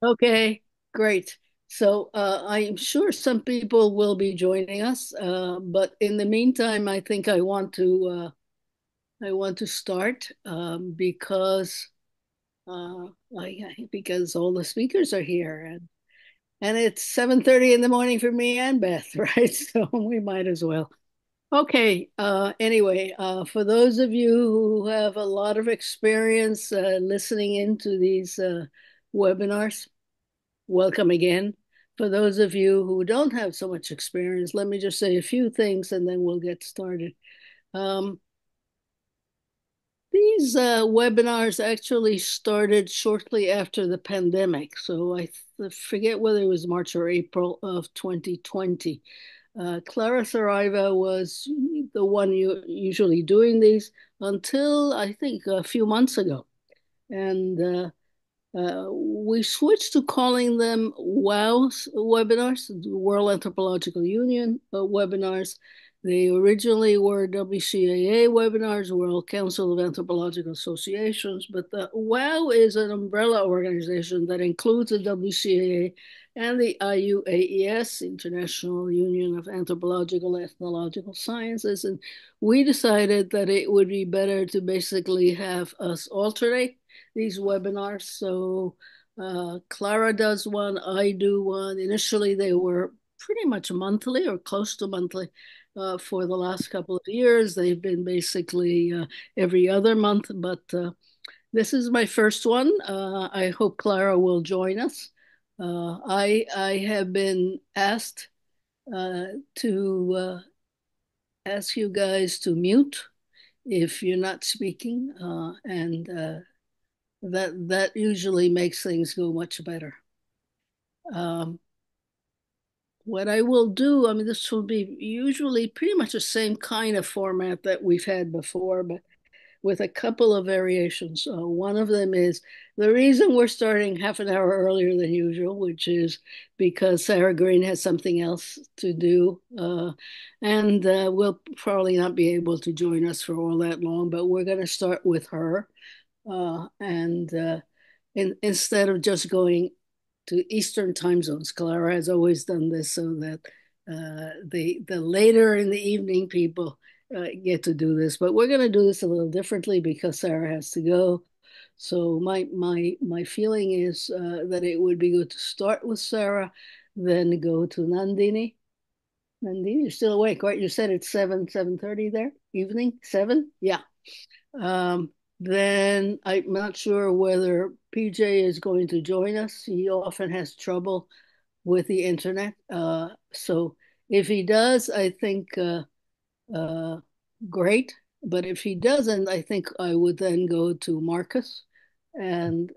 Okay, great. So I'm sure some people will be joining us, but in the meantime, I think I want to start because because all the speakers are here and it's 7:30 in the morning for me and Beth, right? So we might as well. Okay. Anyway, for those of you who have a lot of experience listening into these webinars, welcome again. For those of you who don't have so much experience, let me just say a few things and then we'll get started. Um, these webinars actually started shortly after the pandemic. So forget whether it was March or April of 2020. Clara Saraiva was the one usually doing these until I think a few months ago. And we switched to calling them WOW webinars, the World Anthropological Union webinars. They originally were WCAA webinars, World Council of Anthropological Associations, but the WOW is an umbrella organization that includes the WCAA and the IUAES, International Union of Anthropological and Ethnological Sciences. And we decided that it would be better to basically have us alternate these webinars. So Clara does one, I do one. Initially, they were pretty much monthly or close to monthly. For the last couple of years, they've been basically every other month, but this is my first one. I hope Clara will join us. I have been asked to ask you guys to mute if you're not speaking, and that usually makes things go much better. Um, what I will do, I mean, this will be usually pretty much the same kind of format that we've had before, but with a couple of variations. One of them is the reason we're starting half an hour earlier than usual, which is because Sarah Green has something else to do. And we'll probably not be able to join us for all that long, but we're going to start with her. And instead of just going to Eastern time zones, Clara has always done this so that the later in the evening people get to do this. But we're going to do this a little differently because Sarah has to go. So my feeling is that it would be good to start with Sarah, then go to Nandini. Nandini, you're still awake, right? You said it's 7:30 there, evening, 7? Yeah. Um, then I'm not sure whether PJ is going to join us. He often has trouble with the internet. So if he does, I think uh, great. But if he doesn't, I think I would then go to Markus and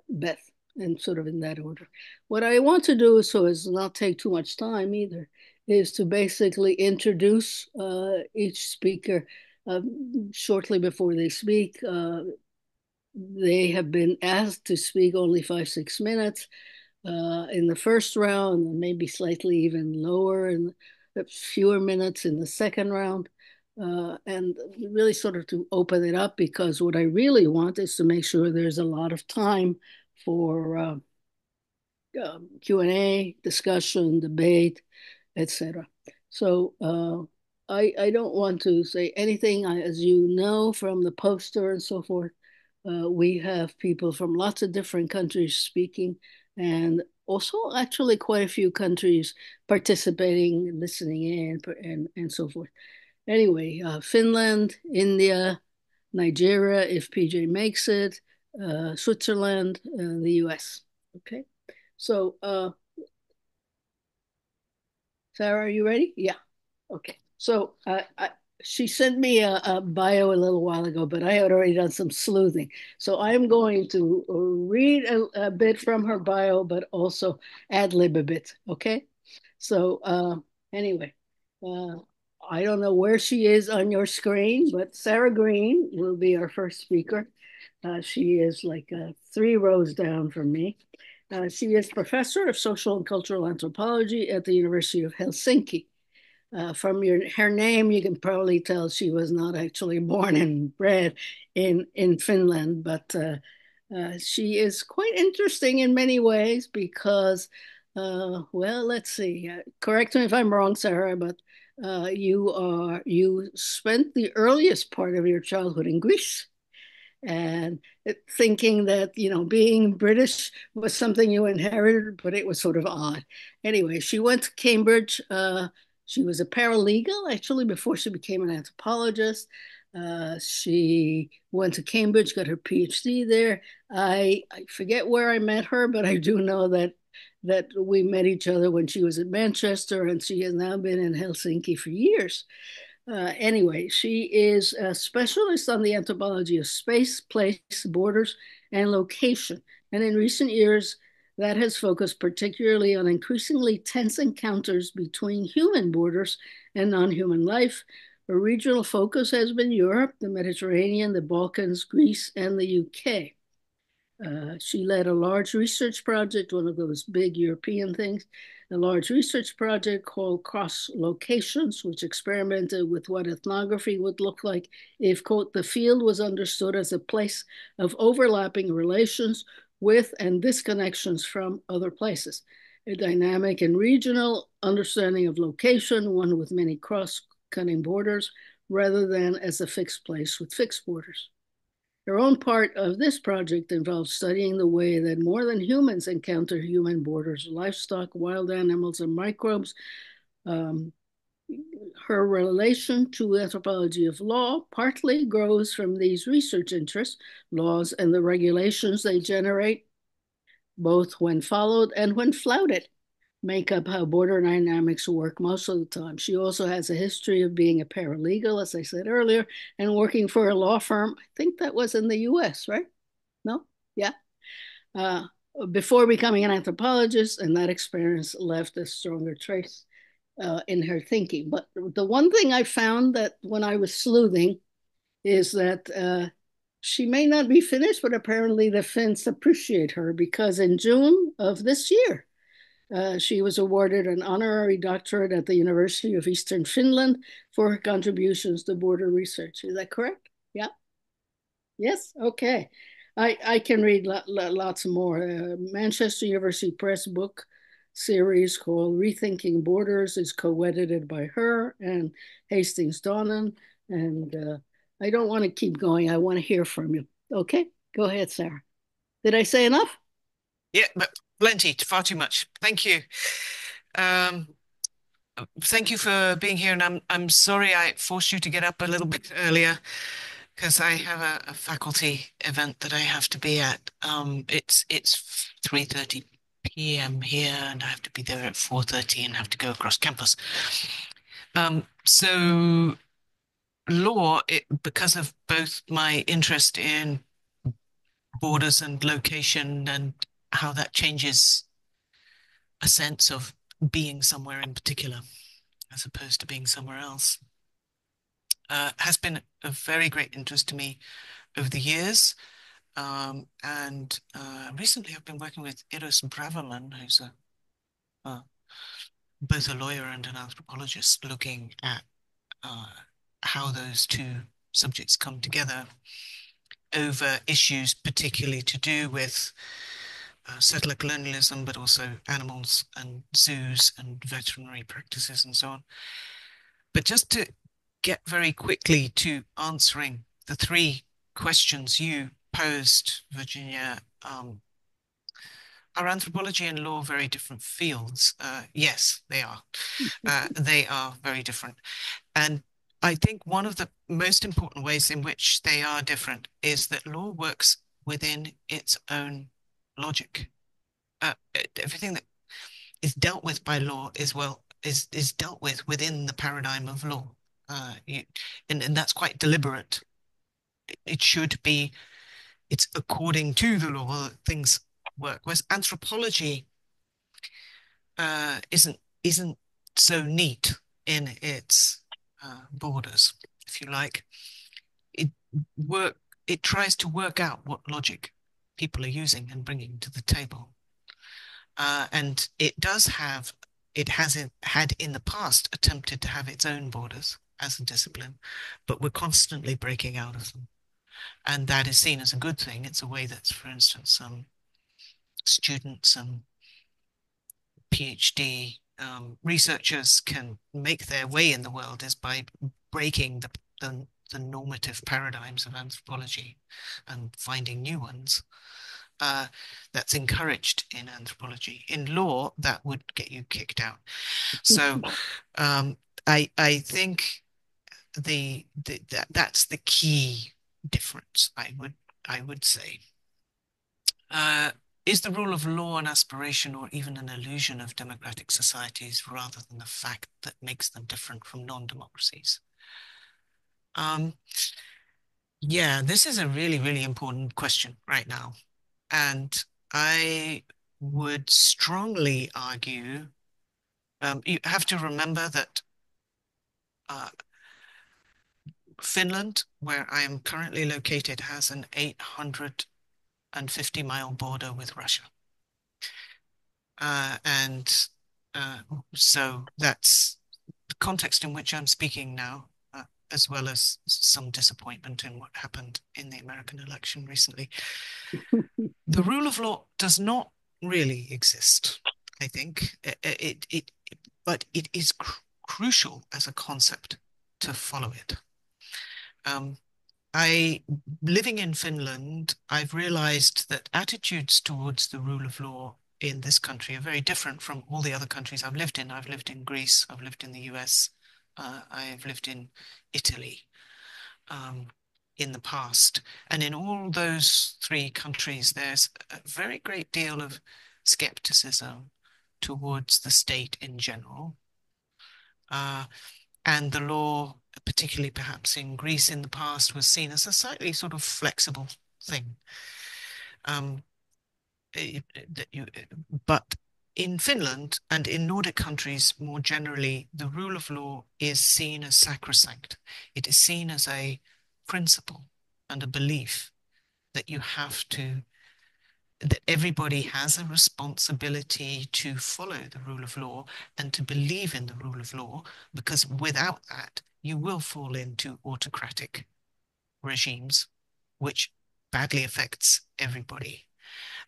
Beth, and sort of in that order. What I want to do, so as not take too much time either, is to basically introduce each speaker shortly before they speak. They have been asked to speak only 5, 6 minutes in the first round, and maybe slightly even lower in fewer minutes in the second round. And really sort of to open it up because what I really want is to make sure there's a lot of time for Q&A, discussion, debate, etc. So I don't want to say anything. As you know from the poster and so forth, we have people from lots of different countries speaking, and also actually quite a few countries participating, listening in, and so forth. Anyway, Finland, India, Nigeria, if PJ makes it, Switzerland, the US. Okay. So, Sarah, are you ready? Yeah. Okay. So, she sent me a bio a little while ago, but I had already done some sleuthing. So I'm going to read a bit from her bio, but also ad lib a bit. Okay. So anyway, uh, I don't know where she is on your screen, but Sarah Green will be our first speaker. She is like 3 rows down from me. She is professor of social and cultural anthropology at the University of Helsinki. From her name, you can probably tell she was not actually born and bred in Finland, but She is quite interesting in many ways because, well, let's see. Correct me if I'm wrong, Sarah, but you spent the earliest part of your childhood in Greece, and thinking that being British was something you inherited, but it was sort of odd. Anyway, she went to Cambridge. She was a paralegal actually before she became an anthropologist. She went to Cambridge, got her PhD there. I forget where I met her, but I do know that we met each other when she was at Manchester, and she has now been in Helsinki for years. Anyway, she is a specialist on the anthropology of space, place, borders, and location. And in recent years, that has focused particularly on increasingly tense encounters between human borders and non human life. Her regional focus has been Europe, the Mediterranean, the Balkans, Greece, and the UK. She led a large research project, one of those big European things, a large research project called Cross Locations, which experimented with what ethnography would look like if, quote, the field was understood as a place of overlapping relations with and disconnections from other places. A dynamic and regional understanding of location, one with many cross-cutting borders, rather than as a fixed place with fixed borders. Her own part of this project involves studying the way that more than humans encounter human borders, livestock, wild animals, and microbes. Her relation to anthropology of law partly grows from these research interests, laws, and the regulations they generate, both when followed and when flouted, make up how border dynamics work most of the time. She also has a history of being a paralegal, as I said earlier, and working for a law firm. I think that was in the US, right? No? Yeah. Uh, Before becoming an anthropologist, and that experience left a stronger trace in her thinking. But the one thing I found that when I was sleuthing is that she may not be finished, but apparently the Finns appreciate her because in June of this year, she was awarded an honorary doctorate at the University of Eastern Finland for her contributions to border research. Is that correct? Yeah. Yes. Okay. I can read lots more. Manchester University Press book series called Rethinking Borders is co-edited by her and Hastings Donnan. And I don't want to keep going. I want to hear from you. Okay. Go ahead, Sarah. Did I say enough? Yeah, but plenty, far too much. Thank you. Um, Thank you for being here, and I'm sorry I forced you to get up a little bit earlier because I have a faculty event that I have to be at. It's 3:30 p.m. here, and I have to be there at 4:30 and have to go across campus. So law, because of both my interest in borders and location and how that changes a sense of being somewhere in particular as opposed to being somewhere else, has been a very great interest to me over the years. And recently I've been working with Iris Braverman, who's both a lawyer and an anthropologist, looking at how those two subjects come together over issues particularly to do with settler colonialism, but also animals and zoos and veterinary practices and so on. But just to get very quickly to answering the three questions you posed, Virginia, are anthropology and law very different fields? Yes, they are. They are very different. And I think one of the most important ways in which they are different is that law works within its own logic. Everything that is dealt with by law is dealt with within the paradigm of law. And that's quite deliberate. It should be, it's according to the law that things work. Whereas anthropology isn't so neat in its borders, if you like. It work it tries to work out what logic people are using and bringing to the table. And it has had in the past attempted to have its own borders as a discipline, but we're constantly breaking out of them. And that is seen as a good thing. It's a way that, for instance, students and PhD researchers can make their way in the world is by breaking the normative paradigms of anthropology and finding new ones. That's encouraged in anthropology. In law, that would get you kicked out. So I think that's the key difference, I would say. Uh, is the rule of law an aspiration or even an illusion of democratic societies rather than the fact that makes them different from non-democracies? Um, yeah, this is a really, really important question right now. And I would strongly argue, you have to remember that uh, Finland, where I am currently located, has an 850-mile border with Russia. And so that's the context in which I'm speaking now, as well as some disappointment in what happened in the American election recently. The rule of law does not really exist, I think. But it is crucial as a concept to follow it. Um, Living in Finland, I've realized that attitudes towards the rule of law in this country are very different from all the other countries I've lived in. I've lived in Greece, I've lived in the US, I've lived in Italy um, in the past. And in all those three countries, there's a very great deal of skepticism towards the state in general. And the law, particularly perhaps in Greece in the past, was seen as a slightly sort of flexible thing. Um, but in Finland and in Nordic countries more generally, the rule of law is seen as sacrosanct. It is seen as a principle and a belief that you have to, that everybody has a responsibility to follow the rule of law and to believe in the rule of law, because without that, you will fall into autocratic regimes, which badly affects everybody.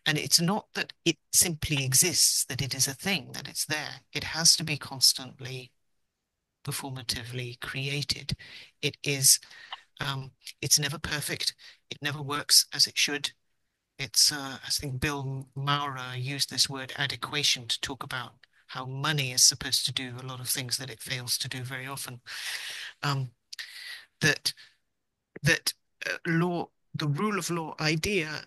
And it's not that it simply exists, that it is a thing, that it's there. It has to be constantly performatively created. It is, it's never perfect. It never works as it should. It's, I think Bill Maurer used this word adequation to talk about how money is supposed to do a lot of things that it fails to do very often. That that the rule of law idea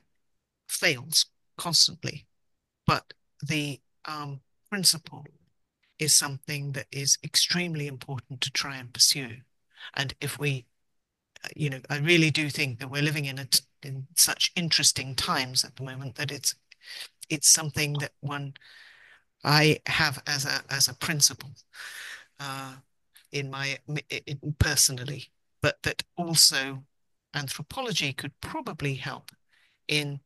fails constantly, but the principle is something that is extremely important to try and pursue. And if we, I really do think that we're living in such interesting times at the moment that it's something that I have as a principle uh, personally, but that also anthropology could probably help in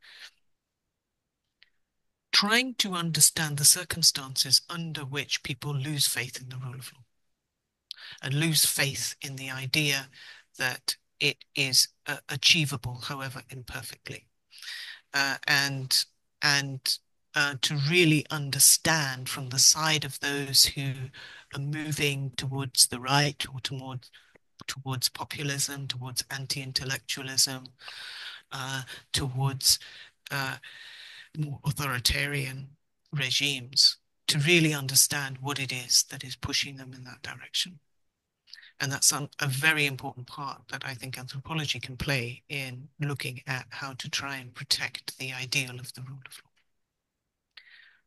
trying to understand the circumstances under which people lose faith in the rule of law and lose faith in the idea that it is achievable, however imperfectly, and to really understand from the side of those who are moving towards the right or towards populism, towards anti-intellectualism, towards more authoritarian regimes, to really understand what it is that is pushing them in that direction. And that's a very important part that I think anthropology can play in looking at how to try and protect the ideal of the rule of law.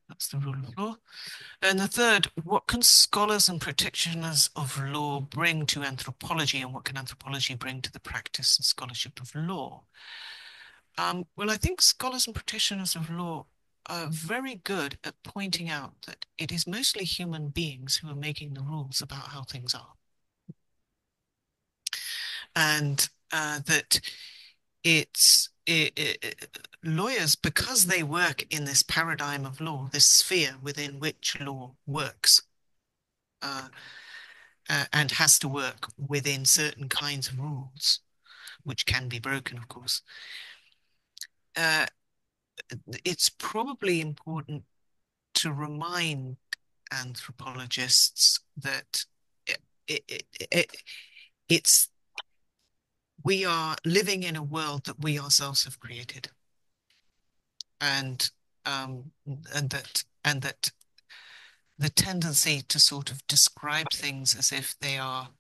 That's the rule of law. And the third, what can scholars and practitioners of law bring to anthropology, and what can anthropology bring to the practice and scholarship of law? Well, I think scholars and practitioners of law are very good at pointing out that it is mostly human beings who are making the rules about how things are. And that lawyers, because they work in this paradigm of law, this sphere within which law works, and has to work within certain kinds of rules, which can be broken, of course. It's probably important to remind anthropologists that it, it, it, it's we are living in a world that we ourselves have created, and that the tendency to sort of describe things as if they are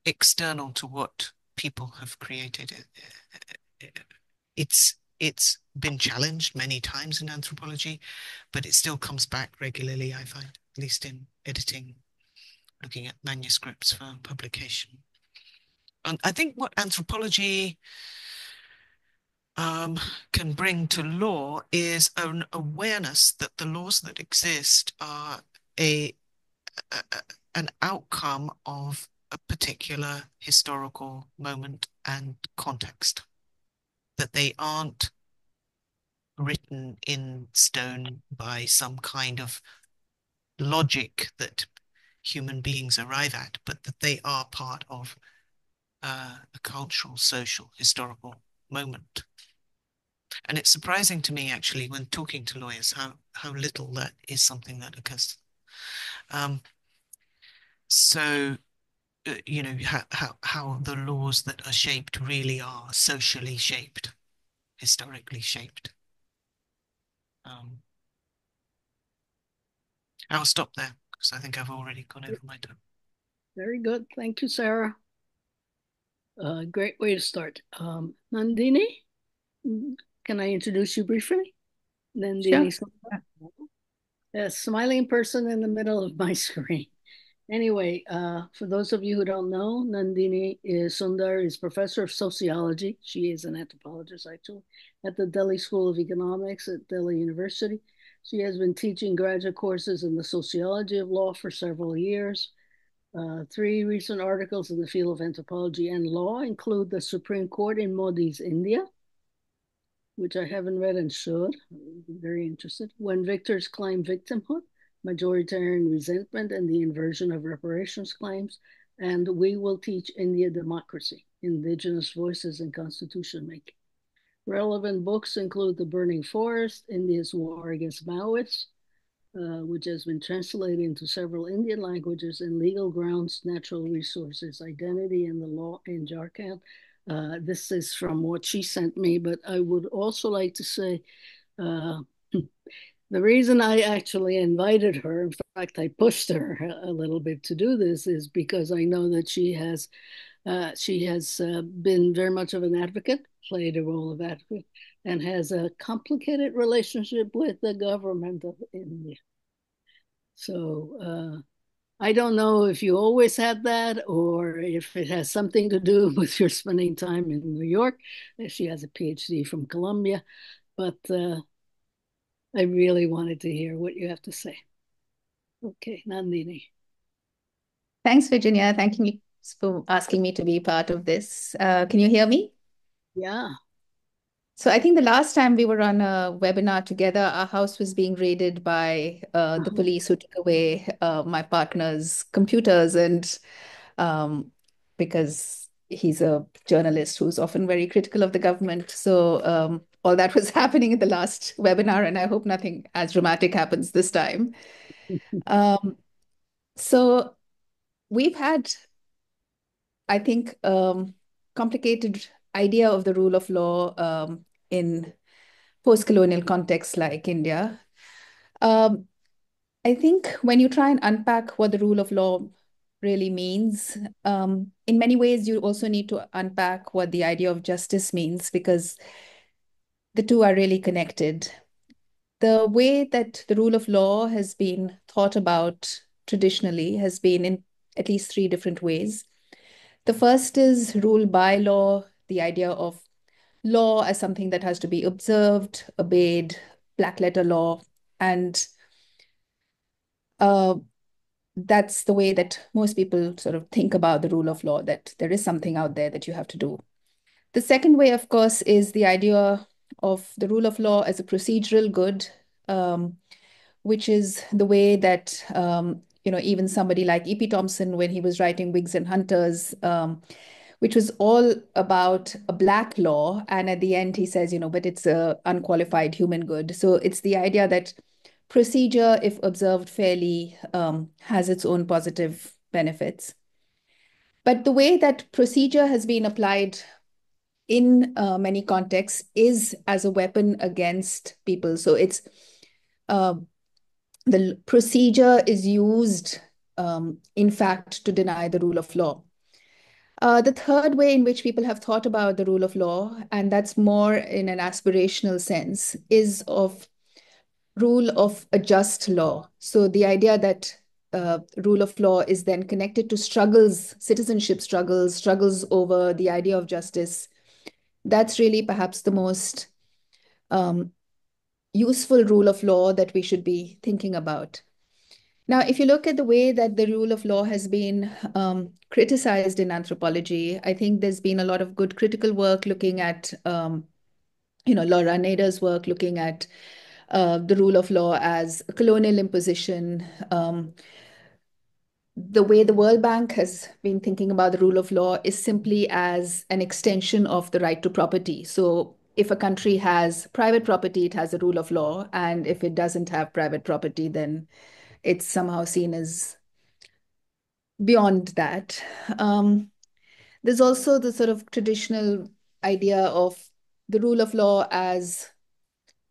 external to what people have created, it's been challenged many times in anthropology, but it still comes back regularly, I find, at least in editing, looking at manuscripts for publication. And I think what anthropology can bring to law is an awareness that the laws that exist are an outcome of a particular historical moment and context, that they aren't written in stone by some kind of logic that human beings arrive at, but that they are part of a cultural, social, historical moment. And it's surprising to me, actually, when talking to lawyers, how little that is something that occurs. So, you know, how the laws that are shaped really are socially shaped, historically shaped. I'll stop there because I think I've already gone over my time. Very good. Thank you, Sarah. Great way to start. Nandini, can I introduce you briefly? Nandini, Sure. a smiling person in the middle of my screen. Anyway, for those of you who don't know, Nandini Sundar is professor of sociology. She is an anthropologist, actually, at the Delhi School of Economics at Delhi University. She has been teaching graduate courses in the sociology of law for several years. 3 recent articles in the field of anthropology and law include the Supreme Court in Modi's India, which I haven't read and should. I'm very interested. When Victors Claim Victimhood, Majoritarian Resentment and the Inversion of Reparations Claims, and We Will Teach India Democracy, Indigenous Voices in Constitution Making. Relevant books include The Burning Forest, India's War Against Maoists, which has been translated into several Indian languages, and Legal Grounds, Natural Resources, Identity and the Law in Jharkhand. This is from what she sent me, but I would also like to say the reason I actually invited her, in fact, I pushed her a little bit to do this, is because I know that she has been very much of an advocate, played a role of advocate, and has a complicated relationship with the government of India. So I don't know if you always had that or if it has something to do with your spending time in New York. She has a PhD from Columbia, but I really wanted to hear what you have to say. Okay, Nandini. Thanks, Virginia. Thank you for asking me to be part of this. Can you hear me? Yeah. So I think the last time we were on a webinar together, our house was being raided by the police who took away my partner's computers, and because he's a journalist who's often very critical of the government. So all that was happening in the last webinar, and I hope nothing as dramatic happens this time. So we've had, I think, complicated idea of the rule of law in post-colonial contexts like India. I think when you try and unpack what the rule of law really means, in many ways, you also need to unpack what the idea of justice means, because the two are really connected. The way that the rule of law has been thought about traditionally has been in at least 3 different ways. The first is rule by law, the idea of law as something that has to be observed, obeyed, black letter law. And that's the way that most people sort of think about the rule of law, that there is something out there that you have to do. The second way, of course, is the idea of the rule of law as a procedural good, which is the way that even somebody like E.P. Thompson, when he was writing Whigs and Hunters, which was all about a black law. And at the end, he says, but it's a unqualified human good. So it's the idea that procedure, if observed fairly, has its own positive benefits. But the way that procedure has been applied in many contexts is as a weapon against people. So it's uh, the procedure is used, in fact, to deny the rule of law. The third way in which people have thought about the rule of law, and that's more in an aspirational sense, is of rule of a just law. So the idea that rule of law is then connected to struggles, citizenship struggles, struggles over the idea of justice. That's really perhaps the most um, useful rule of law that we should be thinking about. Now, if you look at the way that the rule of law has been criticized in anthropology, I think there's been a lot of good critical work looking at, Laura Nader's work looking at the rule of law as a colonial imposition. The way the World Bank has been thinking about the rule of law is simply as an extension of the right to property. So if a country has private property, it has a rule of law. And if it doesn't have private property, then it's somehow seen as beyond that. There's also the sort of traditional idea of the rule of law as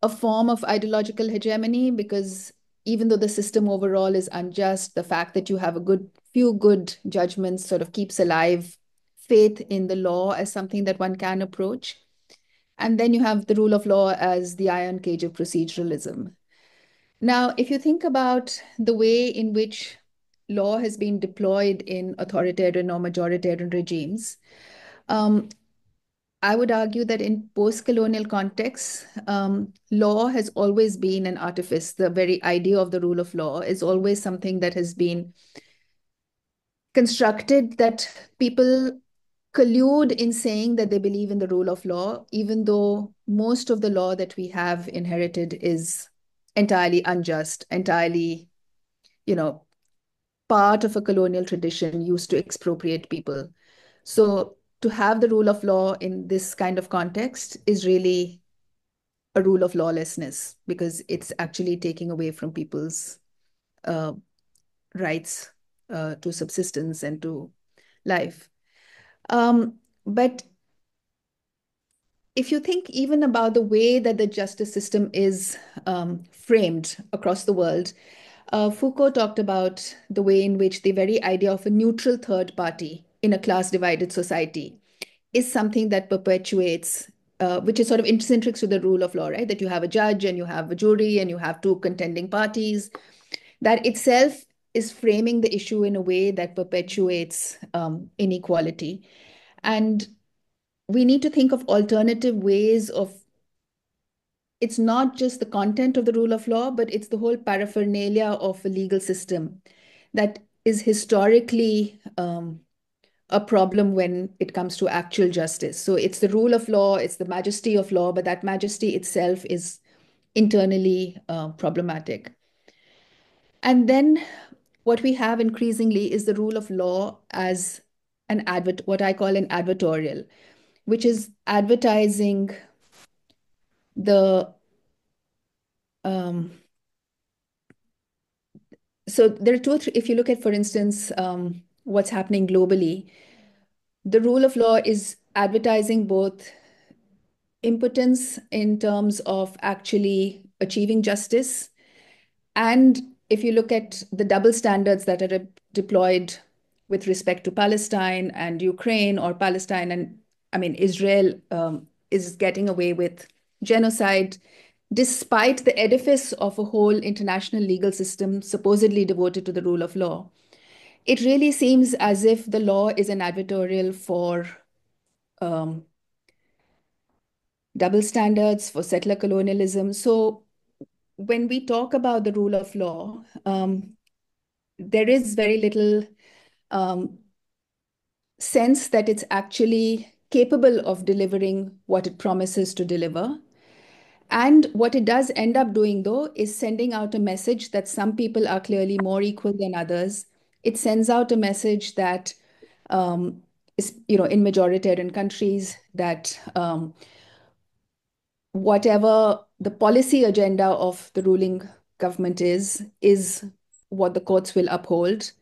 a form of ideological hegemony, because even though the system overall is unjust, the fact that you have a few good judgments sort of keeps alive faith in the law as something that one can approach. And then you have the rule of law as the iron cage of proceduralism. Now, if you think about the way in which law has been deployed in authoritarian or majoritarian regimes, um, I would argue that in post-colonial contexts, law has always been an artifice. The very idea of the rule of law is always something that has been constructed, that people collude in saying that they believe in the rule of law, even though most of the law that we have inherited is entirely unjust, entirely, part of a colonial tradition used to expropriate people. So to have the rule of law in this kind of context is really a rule of lawlessness, because it's actually taking away from people's uh, rights to subsistence and to life. But if you think even about the way that the justice system is framed across the world, Foucault talked about the way in which the very idea of a neutral third party in a class divided society is something that perpetuates, which is sort of intrinsic to the rule of law, right? That you have a judge and you have a jury and you have two contending parties. That itself is framing the issue in a way that perpetuates inequality. And we need to think of alternative ways of, it's not just the content of the rule of law, but it's the whole paraphernalia of a legal system that is historically a problem when it comes to actual justice. So it's the rule of law, it's the majesty of law, but that majesty itself is internally problematic. And then what we have increasingly is the rule of law as what I call an advertorial, which is advertising the so there are two or three, if you look at, for instance, what's happening globally, the rule of law is advertising both impotence in terms of actually achieving justice. And if you look at the double standards that are deployed with respect to Palestine and Ukraine, or Palestine and, I mean, Israel is getting away with genocide, despite the edifice of a whole international legal system supposedly devoted to the rule of law. It really seems as if the law is an advertorial for um, double standards, for settler colonialism. So when we talk about the rule of law, there is very little sense that it's actually capable of delivering what it promises to deliver. And what it does end up doing, though, is sending out a message that some people are clearly more equal than others. It sends out a message that in majoritarian countries, that whatever the policy agenda of the ruling government is what the courts will uphold.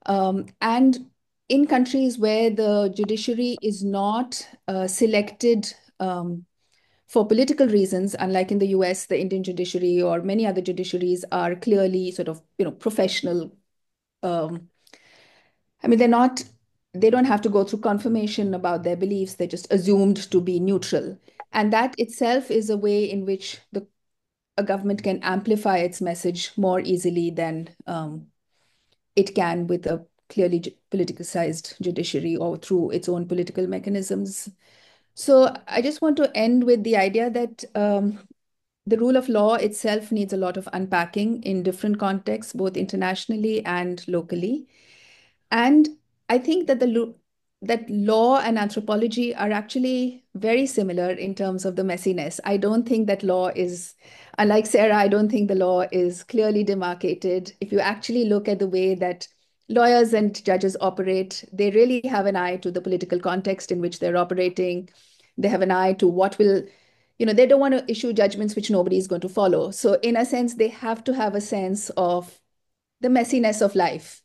And in countries where the judiciary is not selected for political reasons, unlike in the US, the Indian judiciary or many other judiciaries are clearly sort of, professional. I mean, they don't have to go through confirmation about their beliefs. They're just assumed to be neutral. And that itself is a way in which a government can amplify its message more easily than it can with a clearly politicized judiciary or through its own political mechanisms. So I just want to end with the idea that the rule of law itself needs a lot of unpacking in different contexts, both internationally and locally. And I think that that law and anthropology are actually very similar in terms of the messiness. I don't think that law is, unlike Sarah, I don't think the law is clearly demarcated. If you actually look at the way that lawyers and judges operate, they really have an eye to the political context in which they're operating. They have an eye to what will, they don't want to issue judgments which nobody is going to follow. So in a sense, they have to have a sense of the messiness of life.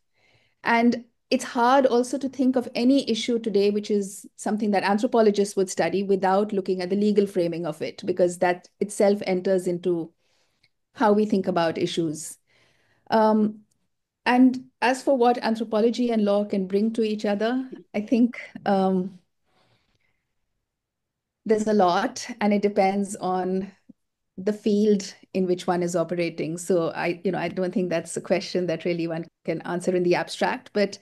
And it's hard also to think of any issue today, which is something that anthropologists would study without looking at the legal framing of it, because that itself enters into how we think about issues. And as for what anthropology and law can bring to each other, I think there's a lot, and it depends on the field in which one is operating. So I don't think that's a question that really one can answer in the abstract, but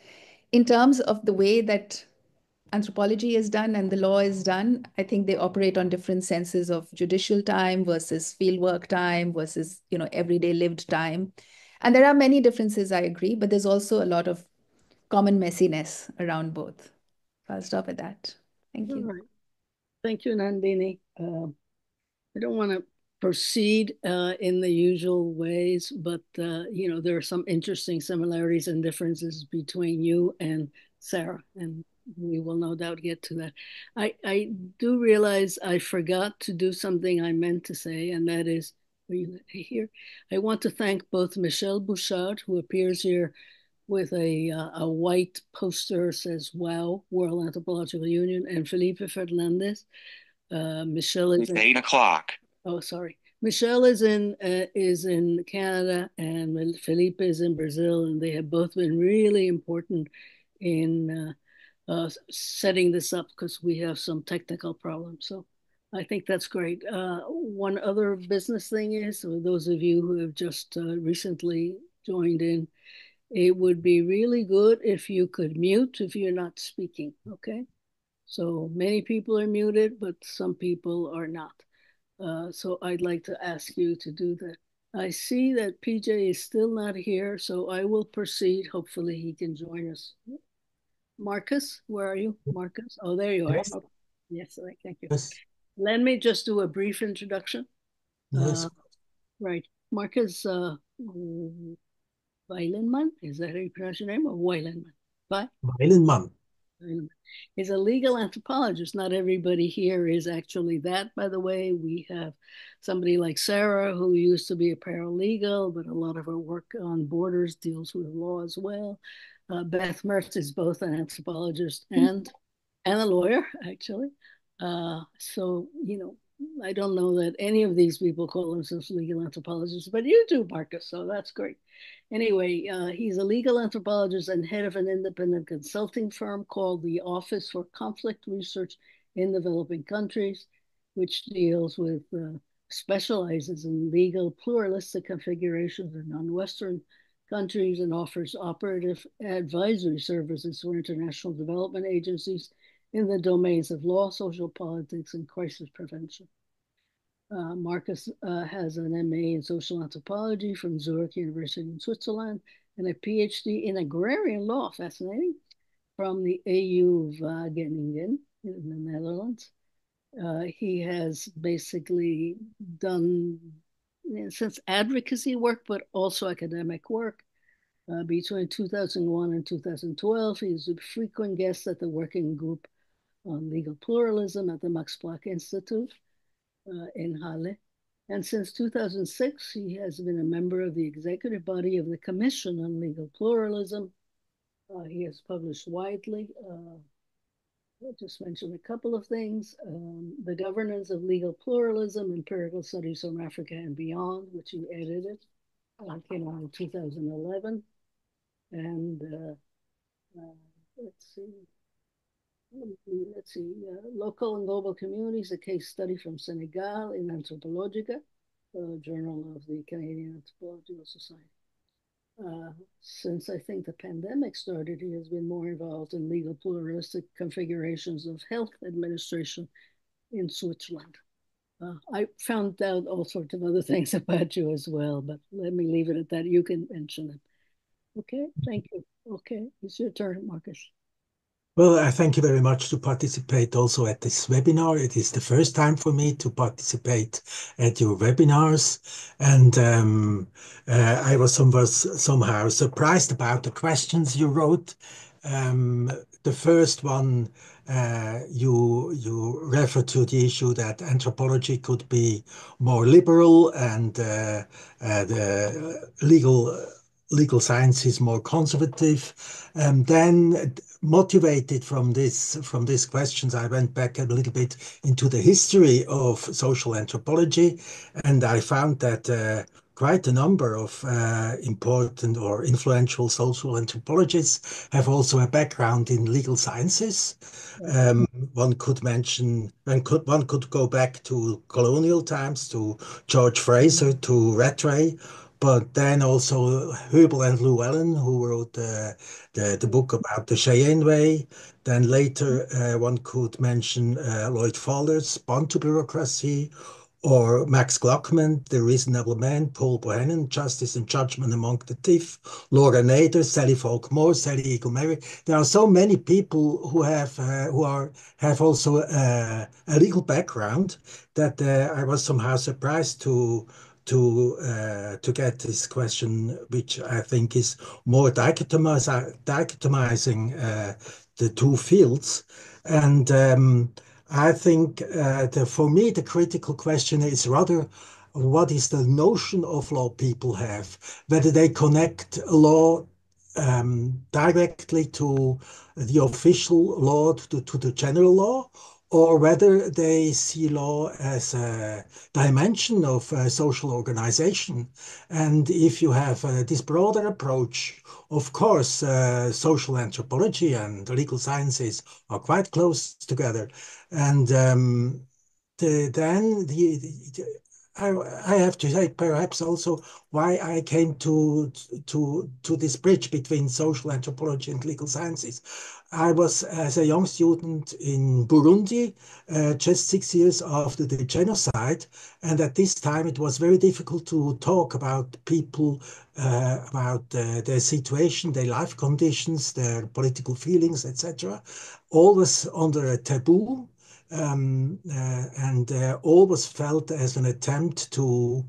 in terms of the way that anthropology is done and the law is done, I think they operate on different senses of judicial time versus fieldwork time versus, everyday lived time. And there are many differences, I agree, but there's also a lot of common messiness around both. I'll stop at that. Thank All you. right. Thank you, Nandini. I don't want to proceed in the usual ways, but there are some interesting similarities and differences between you and Sarah, and we will no doubt get to that. I do realize I forgot to do something I meant to say, and that is, are you here? I want to thank both Michel Bouchard, who appears here with a white poster says WAU, World Anthropological Union, and Felipe Fernandez. Michel is 8 o'clock. Oh, sorry. Michel is in Canada and Felipe is in Brazil, and they have both been really important in setting this up because we have some technical problems. So I think that's great. One other business thing is, for those of you who have just recently joined in, it would be really good if you could mute if you're not speaking, okay? So many people are muted, but some people are not. So I'd like to ask you to do that. I see that PJ is still not here, so I will proceed. Hopefully he can join us. Markus, where are you? Markus? Oh, there you are. Yes. Okay. Yes, thank you. Yes. Let me just do a brief introduction. Yes. Right. Markus Welllenmann, is that how you pronounce your name? Or Welllenmann? Bye. Welllenmann. Is a legal anthropologist. Not everybody here is actually that, by the way. We have somebody like Sarah, who used to be a paralegal, but a lot of her work on borders deals with law as well. Beth Mertz is both an anthropologist and a lawyer, actually. So, I don't know that any of these people call themselves legal anthropologists, but you do, Markus, so that's great. Anyway, he's a legal anthropologist and head of an independent consulting firm called the Office for Conflict Research in Developing Countries, which deals with, specializes in legal pluralistic configurations in non-Western countries and offers operative advisory services for international development agencies in the domains of law, social politics, and crisis prevention. Markus has an MA in social anthropology from Zurich University in Switzerland and a PhD in agrarian law, fascinating, from the AU Wageningen in the Netherlands. He has basically done, since advocacy work, but also academic work. Between 2001 and 2012, he was a frequent guest at the Working Group on Legal Pluralism at the Max Planck Institute in Halle. And since 2006, he has been a member of the executive body of the Commission on Legal Pluralism. He has published widely. I'll just mention a couple of things. The Governance of Legal Pluralism, Empirical Studies from Africa and Beyond, which he edited, came out in 2011. And let's see, Local and Global Communities, a case study from Senegal in Anthropologica, Journal of the Canadian Anthropological Society. Since I think the pandemic started, he has been more involved in legal pluralistic configurations of health administration in Switzerland. I found out all sorts of other things about you as well, but let me leave it at that. You can mention them. Okay, thank you. Okay, it's your turn, Markus. Well, I thank you very much to participate also at this webinar. It is the first time for me to participate at your webinars. And I was somehow surprised about the questions you wrote. The first one, you refer to the issue that anthropology could be more liberal and the legal science is more conservative. And then motivated from these questions, I went back a little bit into the history of social anthropology, and I found that quite a number of important or influential social anthropologists have also a background in legal sciences. One could mention, one could go back to colonial times, to George Fraser, to Rattray, but then also Hubel and Llewellyn, who wrote the book about the Cheyenne Way. Then later, one could mention Lloyd Fowler's Bantu Bureaucracy, or Max Gluckman, The Reasonable Man, Paul Bohannon, Justice and Judgment Among the Thief, Laura Nader, Sally Falk Moore, Sally Eagle Mary. There are so many people who have also a legal background that I was somehow surprised to get this question, which I think is more dichotomizing the two fields. And I think for me, the critical question is rather what is the notion of law people have, whether they connect law directly to the official law, to the general law, or whether they see law as a dimension of social organization. And if you have this broader approach, of course, social anthropology and legal sciences are quite close together. And I have to say perhaps also why I came to this bridge between social anthropology and legal sciences. I was, as a young student in Burundi, just 6 years after the genocide, and at this time it was very difficult to talk about people, about their situation, their life conditions, their political feelings, etc. Always under a taboo. And always felt as an attempt to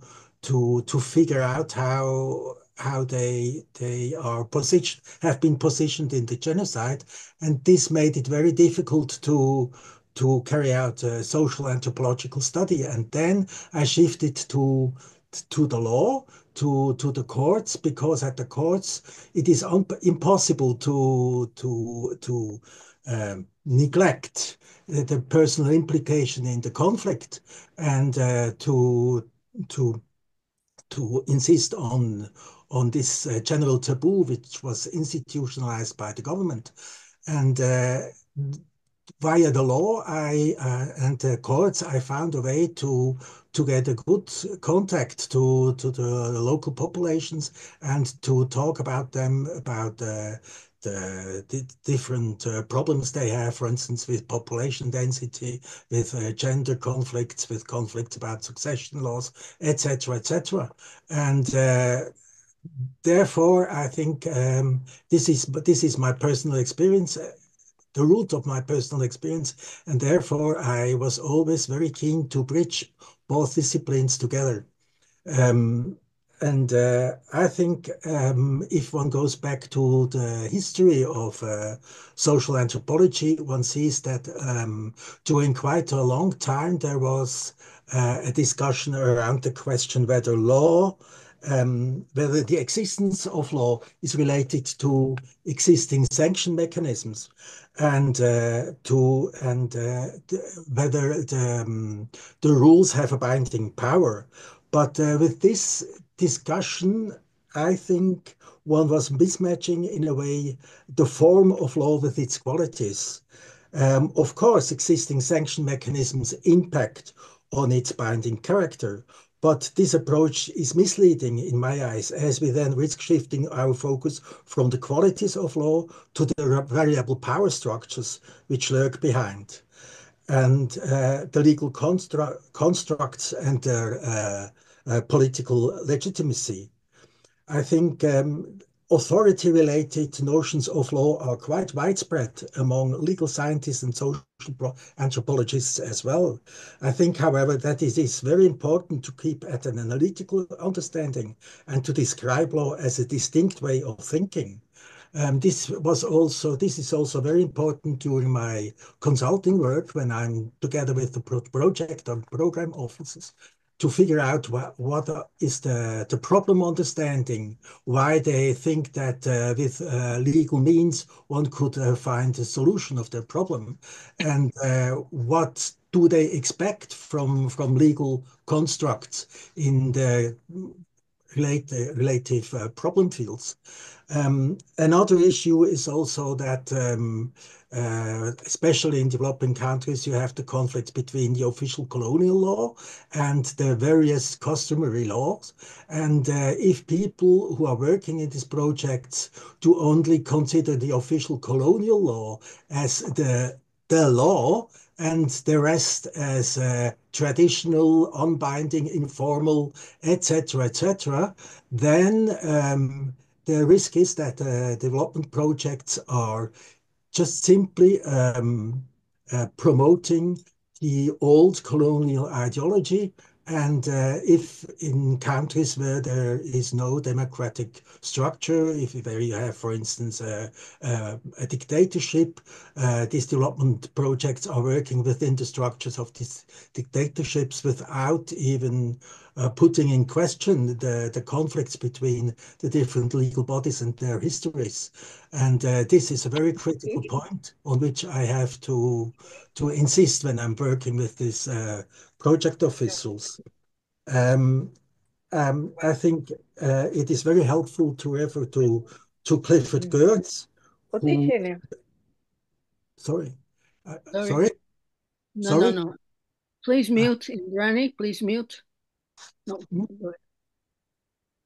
figure out how they have been positioned in the genocide, and this made it very difficult to carry out a social anthropological study. And then I shifted to the law, to the courts, because at the courts it is impossible to neglect the personal implication in the conflict, and to insist on this general taboo, which was institutionalized by the government. And via the law and the courts, I found a way to get a good contact to the local populations and to talk about them, about the different problems they have, for instance, with population density, with gender conflicts, with conflicts about succession laws, etc., etc. And therefore, I think this is my personal experience, the root of my personal experience, and therefore I was always very keen to bridge both disciplines together. I think if one goes back to the history of social anthropology, one sees that during quite a long time there was a discussion around the question whether the existence of law is related to existing sanction mechanisms, and whether the rules have a binding power. But with this discussion, I think one was mismatching in a way the form of law with its qualities. Of course, existing sanction mechanisms impact on its binding character, but this approach is misleading in my eyes, as we then risk shifting our focus from the qualities of law to the variable power structures which lurk behind. And the legal constructs and their political legitimacy. I think authority-related notions of law are quite widespread among legal scientists and social anthropologists as well. I think, however, that it is very important to keep at an analytical understanding and to describe law as a distinct way of thinking. This is also very important during my consulting work when I'm together with the project or program officers to figure out what is the problem understanding, why they think that with legal means one could find a solution of their problem, and what do they expect from legal constructs in the relative problem fields. Another issue is also that, especially in developing countries, you have the conflict between the official colonial law and the various customary laws. And if people who are working in these projects do only consider the official colonial law as the law, and the rest as traditional, unbinding, informal, etc., then the risk is that development projects are just simply promoting the old colonial ideology. And if in countries where there is no democratic structure, where you have, for instance, a dictatorship, these development projects are working within the structures of these dictatorships without even putting in question the conflicts between the different legal bodies and their histories. And this is a very critical point on which I have to insist when I'm working with these project officials. I think it is very helpful to refer to Clifford Geertz, who, sorry, Sorry. sorry, No. Please mute, Granny. Please mute. No, go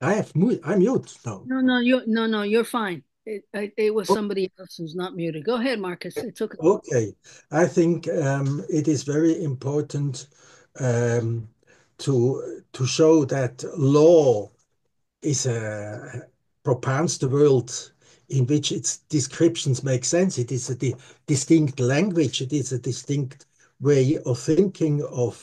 ahead. I'm mute now. No, you're fine. It was somebody else who's not muted. Go ahead, Markus. It's okay. Okay, I think it is very important to show that law is propounds the world in which its descriptions make sense. It is a distinct language. It is a distinct way of thinking of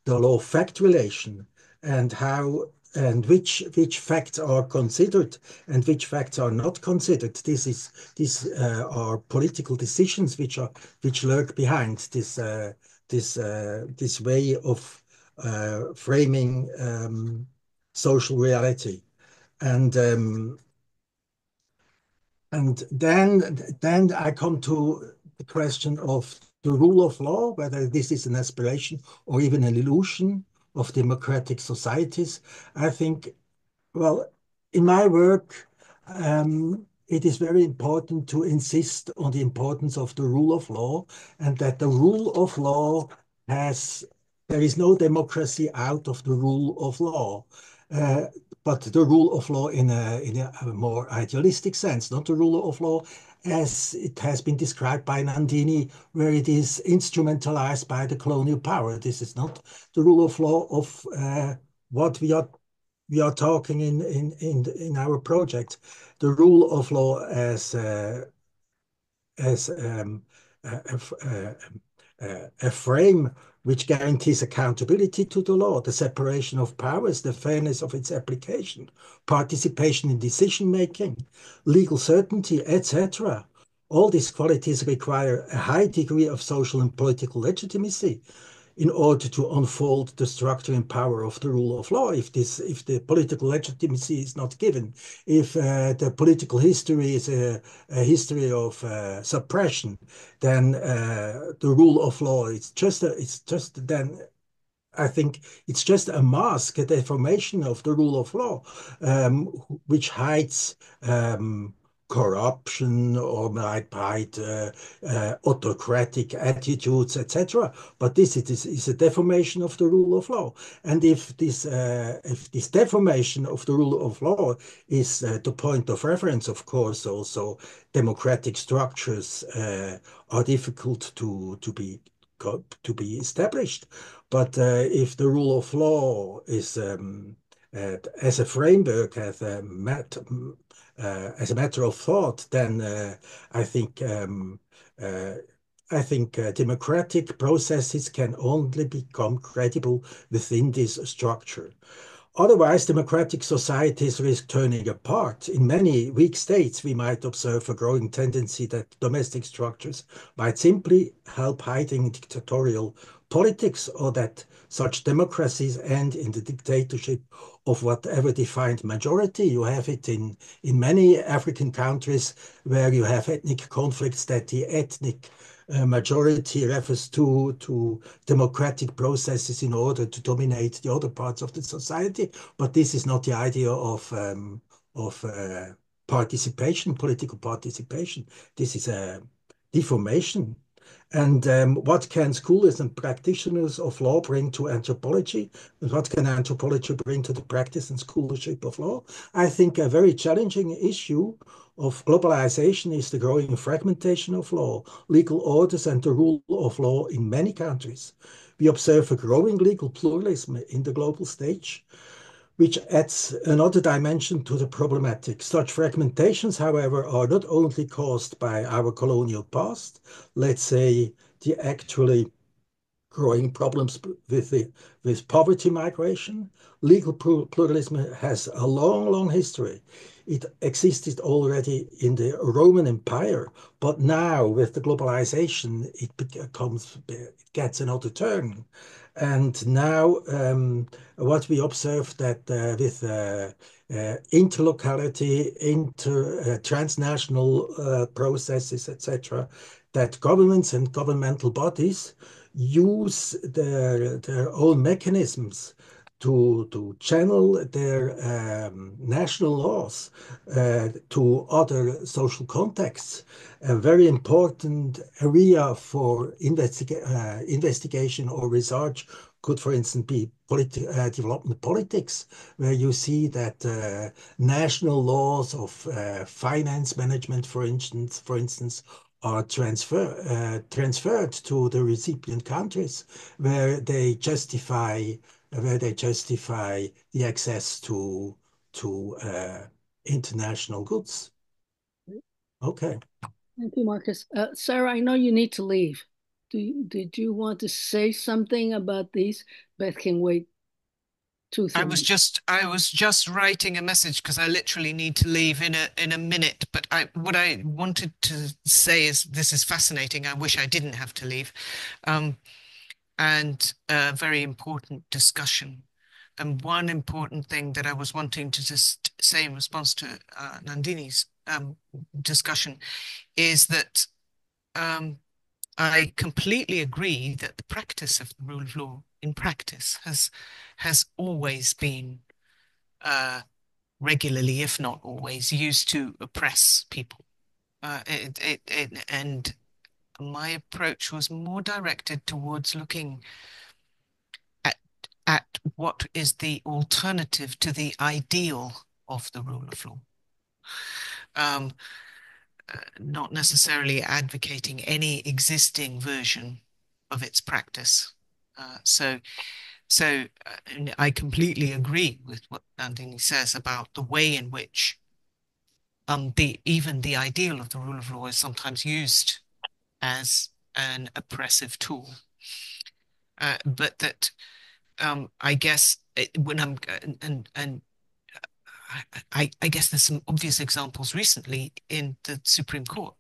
the law fact relation and how and which facts are considered and which facts are not considered. These are political decisions which lurk behind this way of framing social reality. And then I come to the question of the rule of law, whether this is an aspiration or even an illusion of democratic societies. I think, well, in my work, it is very important to insist on the importance of the rule of law, and that the rule of law there is no democracy out of the rule of law. But the rule of law in a more idealistic sense, not the rule of law as it has been described by Nandini, where it is instrumentalized by the colonial power. This is not the rule of law of what we are talking in our project. The rule of law as a frame which guarantees accountability to the law, the separation of powers, the fairness of its application, participation in decision-making, legal certainty, etc. All these qualities require a high degree of social and political legitimacy in order to unfold the structure and power of the rule of law. If the political legitimacy is not given, if the political history is a history of suppression, then the rule of law it's just then I think it's just a mask, a deformation of the rule of law, which hides corruption or might hide autocratic attitudes, etc. But this is a deformation of the rule of law. And if this deformation of the rule of law is the point of reference, of course, also democratic structures are difficult to be established. But if the rule of law is as a framework, as a matter of thought, then uh, I think democratic processes can only become credible within this structure. Otherwise, democratic societies risk turning apart. In many weak states, we might observe a growing tendency that domestic structures might simply help hiding dictatorial politics, or that such democracies end in the dictatorship of whatever defined majority. You have it in many African countries where you have ethnic conflicts, that the ethnic majority refers to democratic processes in order to dominate the other parts of the society. But this is not the idea of participation, political participation. This is a deformation. And what can scholars and practitioners of law bring to anthropology? And what can anthropology bring to the practice and scholarship of law? I think a very challenging issue of globalization is the growing fragmentation of law, legal orders, and the rule of law in many countries. We observe a growing legal pluralism in the global stage, which adds another dimension to the problematic. Such fragmentations, however, are not only caused by our colonial past, let's say the actually growing problems with poverty migration. Legal pluralism has a long, long history. It existed already in the Roman Empire, but now with the globalization, it gets another turn. And now what we observe that with interlocality, transnational processes, etc., that governments and governmental bodies use their own mechanisms to channel their national laws to other social contexts. A very important area for investigation or research could, for instance, be development politics, where you see that national laws of finance management, for instance, are transferred to the recipient countries, where they justify the access to international goods. Okay. Thank you, Markus. Sarah, I know you need to leave. Did you want to say something about these? Beth can wait 2 minutes. I was just writing a message because I literally need to leave in a minute. But what I wanted to say is this is fascinating. I wish I didn't have to leave, and a very important discussion. And one important thing that I was wanting to just say in response to Nandini's discussion is that I completely agree that the practice of the rule of law in practice has always been regularly, if not always, used to oppress people. And my approach was more directed towards looking at what is the alternative to the ideal of the rule of law. Not necessarily advocating any existing version of its practice. So I completely agree with what Nandini says about the way in which even the ideal of the rule of law is sometimes used as an oppressive tool. but that I guess when I'm and I guess there's some obvious examples recently in the Supreme Court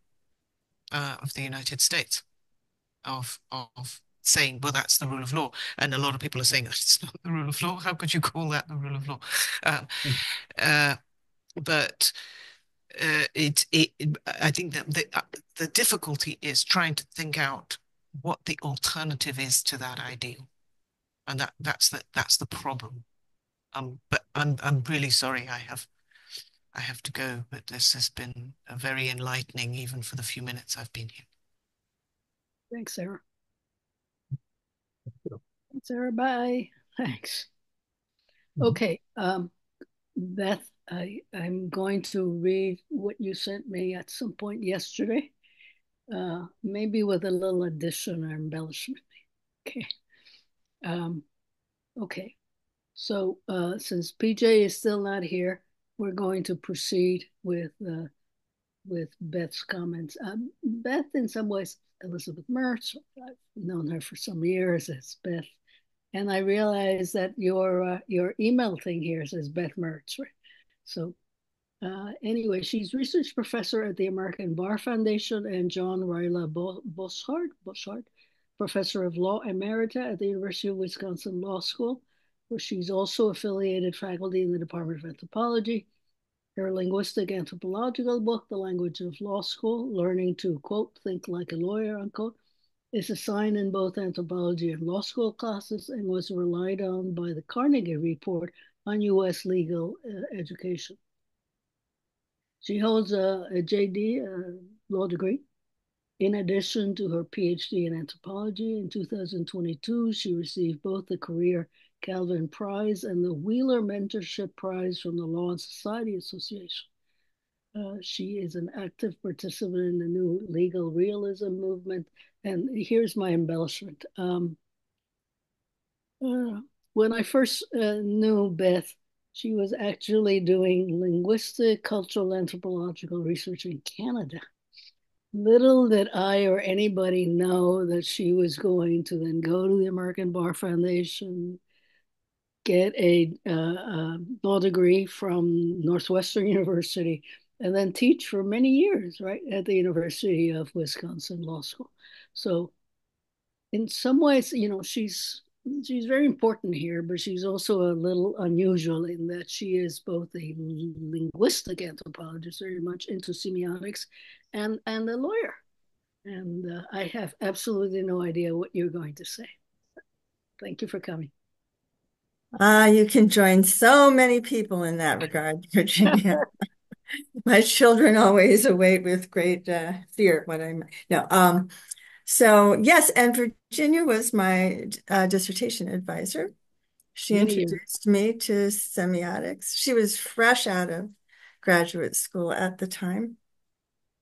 of the United States of saying, well, that's the rule of law, and a lot of people are saying it's not the rule of law. How could you call that the rule of law? Uh, but I think that the difficulty is trying to think out what the alternative is to that ideal, and that's the problem. But I'm really sorry I have to go, but this has been a very enlightening, even for the few minutes I've been here. Thanks, Sarah. Thanks, Sarah. Bye. Thanks. Okay, Beth, I'm going to read what you sent me at some point yesterday, maybe with a little addition or embellishment. Okay. Okay. So since PJ is still not here, we're going to proceed with Beth's comments. Beth, in some ways, Elizabeth Mertz, I've known her for some years as Beth, and I realize that your email thing here says Beth Mertz, right? So anyway, she's research professor at the American Bar Foundation and John Ryla Bouchard, professor of law emerita at the University of Wisconsin Law School, where she's also affiliated faculty in the Department of Anthropology. Her linguistic anthropological book, The Language of Law School, Learning to, quote, think like a lawyer, unquote, is assigned in both anthropology and law school classes and was relied on by the Carnegie Report on U.S. legal education. She holds a JD, a law degree. In addition to her PhD in anthropology, in 2022, she received both the Career Calvin Prize and the Wheeler Mentorship Prize from the Law and Society Association. She is an active participant in the new legal realism movement. And here's my embellishment. When I first knew Beth, she was actually doing linguistic, cultural, anthropological research in Canada. Little did I or anybody know that she was going to then go to the American Bar Foundation, get a law degree from Northwestern University, and then teach for many years, right, at the University of Wisconsin Law School. So in some ways, you know, she's very important here, but she's also a little unusual in that she is both a linguistic anthropologist, very much into semiotics, and a lawyer. And I have absolutely no idea what you're going to say. Thank you for coming. You can join so many people in that regard, Virginia. My children always await with great fear what I'm. No, so yes, and Virginia was my dissertation advisor. She introduced me to semiotics. She was fresh out of graduate school at the time.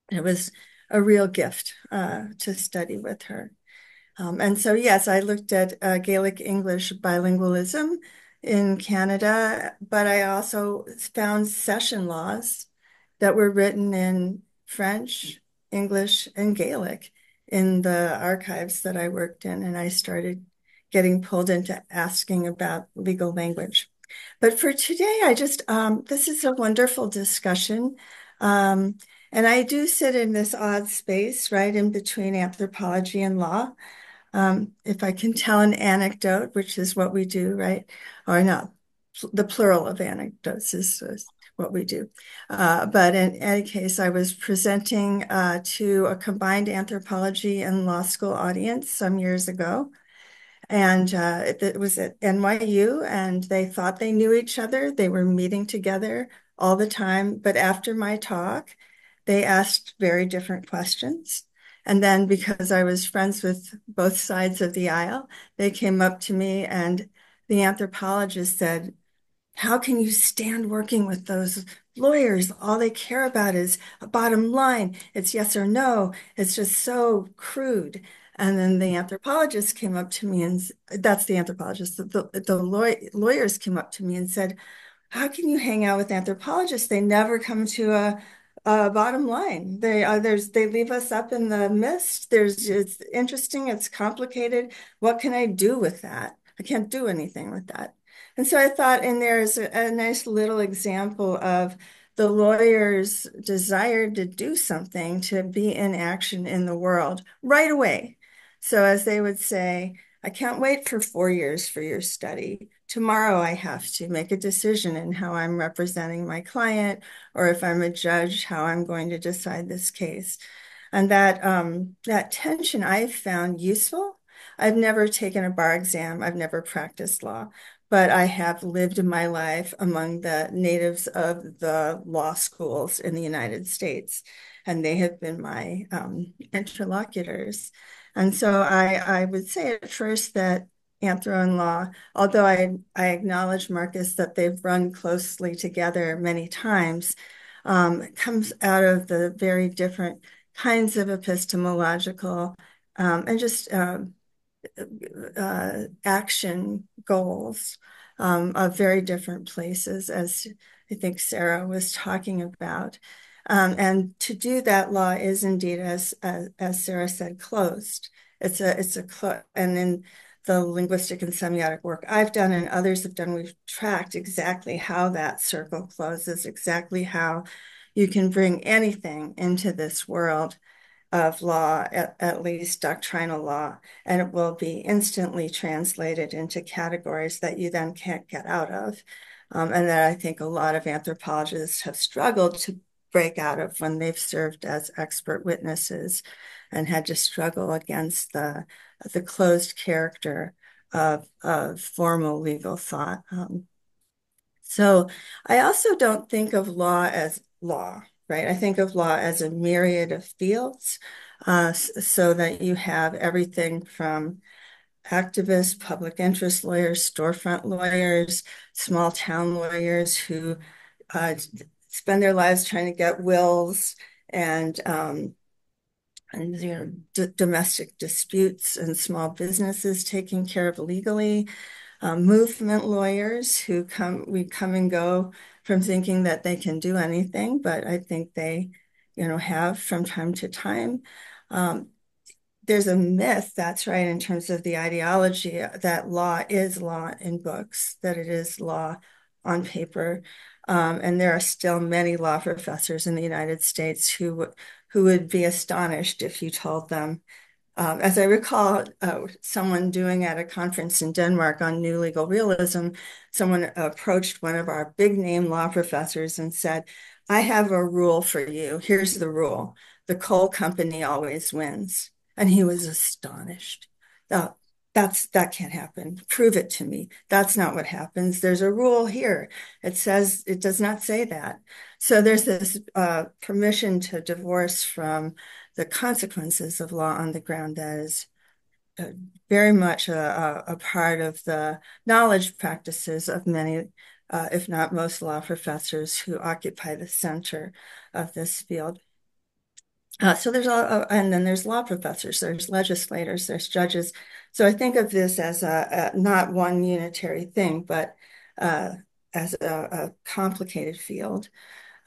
It was a real gift to study with her. And so, yes, I looked at Gaelic English bilingualism in Canada, but I also found session laws that were written in French, English, and Gaelic in the archives that I worked in. And I started getting pulled into asking about legal language. But for today, I just, this is a wonderful discussion. And I do sit in this odd space, right, in between anthropology and law. If I can tell an anecdote, which is what we do, right? Or not, the plural of anecdotes is what we do. But in any case, I was presenting to a combined anthropology and law school audience some years ago. And it was at NYU, and they thought they knew each other. They were meeting together all the time. But after my talk, they asked very different questions. And then because I was friends with both sides of the aisle, they came up to me, and the anthropologist said, "How can you stand working with those lawyers? All they care about is a bottom line. It's yes or no. It's just so crude." And then the anthropologist came up to me, and that's the anthropologist. The lawyers came up to me and said, "How can you hang out with anthropologists? They never come to bottom line. They leave us up in the mist. It's interesting, it's complicated. What can I do with that? I can't do anything with that. And so I thought, and there's a nice little example of the lawyer's desire to do something, to be in action in the world right away. So as they would say, I can't wait for 4 years for your study. Tomorrow I have to make a decision in how I'm representing my client, or if I'm a judge, how I'm going to decide this case. And that tension I've found useful. I've never taken a bar exam. I've never practiced law, but I have lived my life among the natives of the law schools in the United States, and they have been my interlocutors. And so I would say at first that Anthro and Law, although I acknowledge, Markus, that they've run closely together many times, comes out of the very different kinds of epistemological and just action goals of very different places, as I think Sarah was talking about. And to do that, law is indeed, as Sarah said, closed. And in the linguistic and semiotic work I've done and others have done, we've tracked exactly how that circle closes, exactly how you can bring anything into this world of law, at least doctrinal law, and it will be instantly translated into categories that you then can't get out of. And that I think a lot of anthropologists have struggled to break out of when they've served as expert witnesses and had to struggle against the closed character of formal legal thought. So I also don't think of law as law, right? I think of law as a myriad of fields, so that you have everything from activists, public interest lawyers, storefront lawyers, small town lawyers who spend their lives trying to get wills and domestic disputes and small businesses taken care of legally. Movement lawyers who come and go from thinking that they can do anything, but I think they, have from time to time. There's a myth, that's right, in terms of the ideology that law is law in books, that it is law on paper. And there are still many law professors in the United States who would be astonished if you told them. As I recall, someone doing at a conference in Denmark on new legal realism, someone approached one of our big name law professors and said, I have a rule for you. Here's the rule. The coal company always wins. And he was astonished. That can't happen. Prove it to me. That's not what happens. There's a rule here. It says, it does not say that. So there's this permission to divorce from the consequences of law on the ground that is very much a part of the knowledge practices of many, if not most, law professors who occupy the center of this field. So there's and then there's law professors, there's legislators, there's judges. So I think of this as not one unitary thing, but as a complicated field.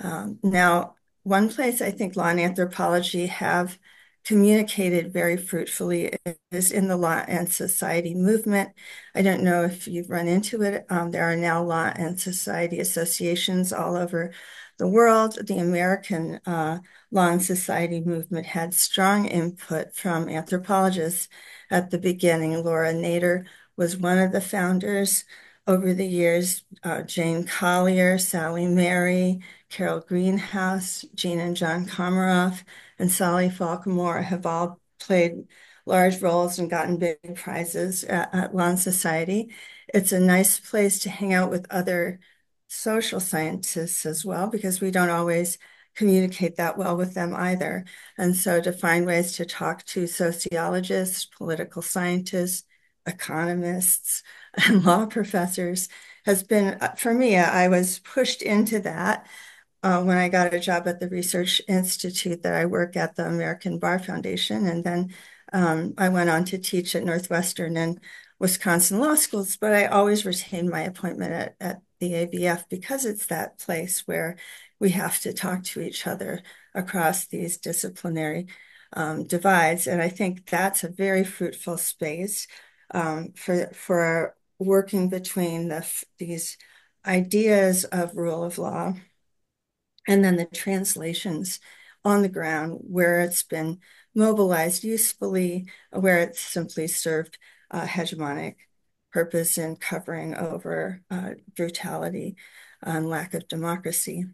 Now, one place I think law and anthropology have communicated very fruitfully is in the law and society movement. I don't know if you've run into it. There are now law and society associations all over the world. The American law and society movement had strong input from anthropologists at the beginning. Laura Nader was one of the founders. Over the years, Jane Collier, Sally Mary, Carol Greenhouse, Jean and John Komaroff, and Sally Falkmore have all played large roles and gotten big prizes at Law and Society. It's a nice place to hang out with other social scientists as well, because we don't always communicate that well with them either. And so to find ways to talk to sociologists, political scientists, economists, and law professors has been, for me, I was pushed into that when I got a job at the research institute that I work at, the American Bar Foundation. And then I went on to teach at Northwestern. And Wisconsin law schools, but I always retain my appointment at the ABF because it's that place where we have to talk to each other across these disciplinary divides. And I think that's a very fruitful space for working between these ideas of rule of law and then the translations on the ground where it's been mobilized usefully, where it's simply served hegemonic purpose in covering over brutality and lack of democracy.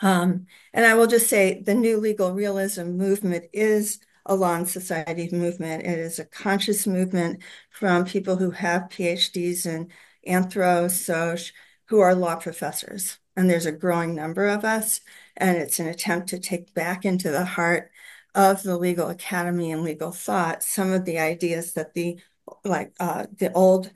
And I will just say the new legal realism movement is a law and society movement. It is a conscious movement from people who have PhDs in anthro, soc, who are law professors. And there's a growing number of us. And it's an attempt to take back into the heart of the legal academy and legal thought some of the ideas that the old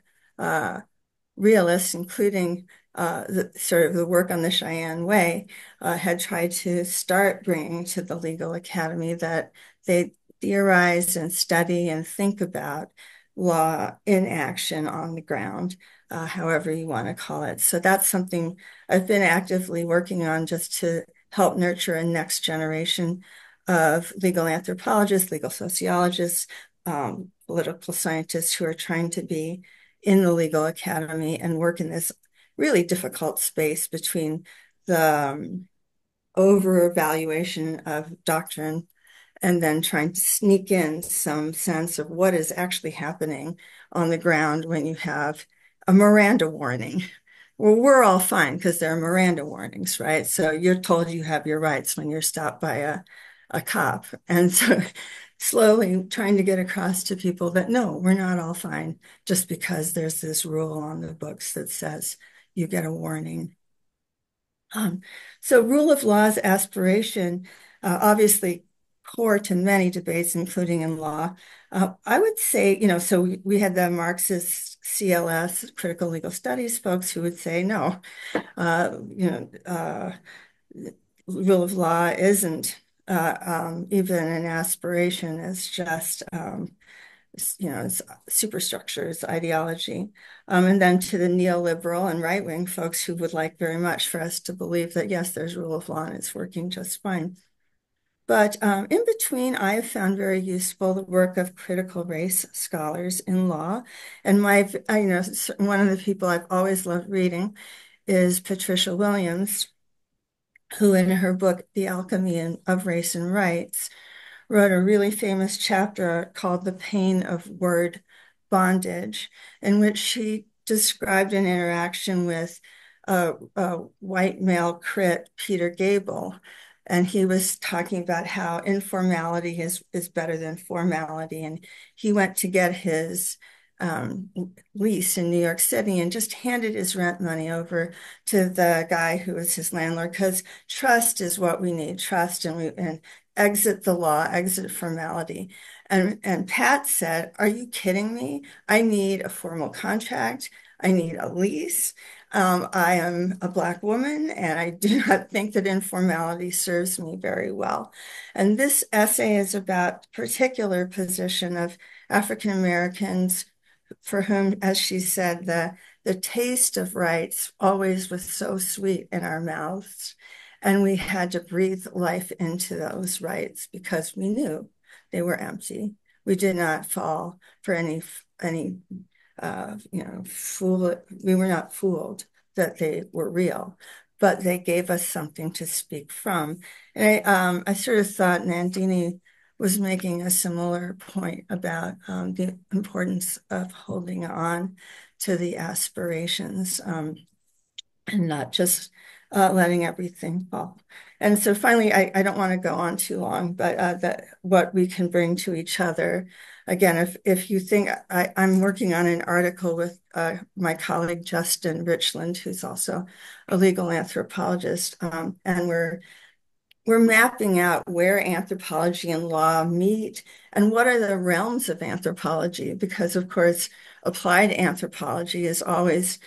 realists, including the work on the Cheyenne Way, had tried to start bringing to the legal academy, that they theorize and study and think about law in action on the ground, however you want to call it. So that's something I've been actively working on, just to help nurture a next generation of legal anthropologists, legal sociologists, political scientists who are trying to be in the legal academy and work in this really difficult space between the over-evaluation of doctrine and then trying to sneak in some sense of what is actually happening on the ground when you have a Miranda warning. Well, we're all fine because there are Miranda warnings, right? So you're told you have your rights when you're stopped by a cop. And so slowly trying to get across to people that no, we're not all fine just because there's this rule on the books that says you get a warning. So rule of law's aspiration, obviously core to many debates, including in law. I would say, so we had the Marxist CLS, critical legal studies folks, who would say, no, rule of law isn't even an aspiration. It's just, it's superstructures, ideology. And then to the neoliberal and right-wing folks who would like very much for us to believe that, yes, there's rule of law and it's working just fine. But in between, I have found very useful the work of critical race scholars in law. And one of the people I've always loved reading is Patricia Williams, who in her book, The Alchemy of Race and Rights, wrote a really famous chapter called The Pain of Word Bondage, in which she described an interaction with a white male crit, Peter Gable. And he was talking about how informality is better than formality. And he went to get his lease in New York City and just handed his rent money over to the guy who was his landlord, because trust is what we need, trust, and exit the law, exit formality. And Pat said, are you kidding me? I need a formal contract. I need a lease. I am a Black woman, and I do not think that informality serves me very well. And this essay is about the particular position of African Americans for whom, as she said, the taste of rights always was so sweet in our mouths. And we had to breathe life into those rights because we knew they were empty. We did not fall for any we were not fooled that they were real, but they gave us something to speak from. And I sort of thought Nandini was making a similar point about the importance of holding on to the aspirations and not just letting everything fall. And so finally, I don't want to go on too long, but what we can bring to each other. Again, if you think, I'm working on an article with my colleague, Justin Richland, who's also a legal anthropologist, and we're mapping out where anthropology and law meet and what are the realms of anthropology, because of course, applied anthropology is always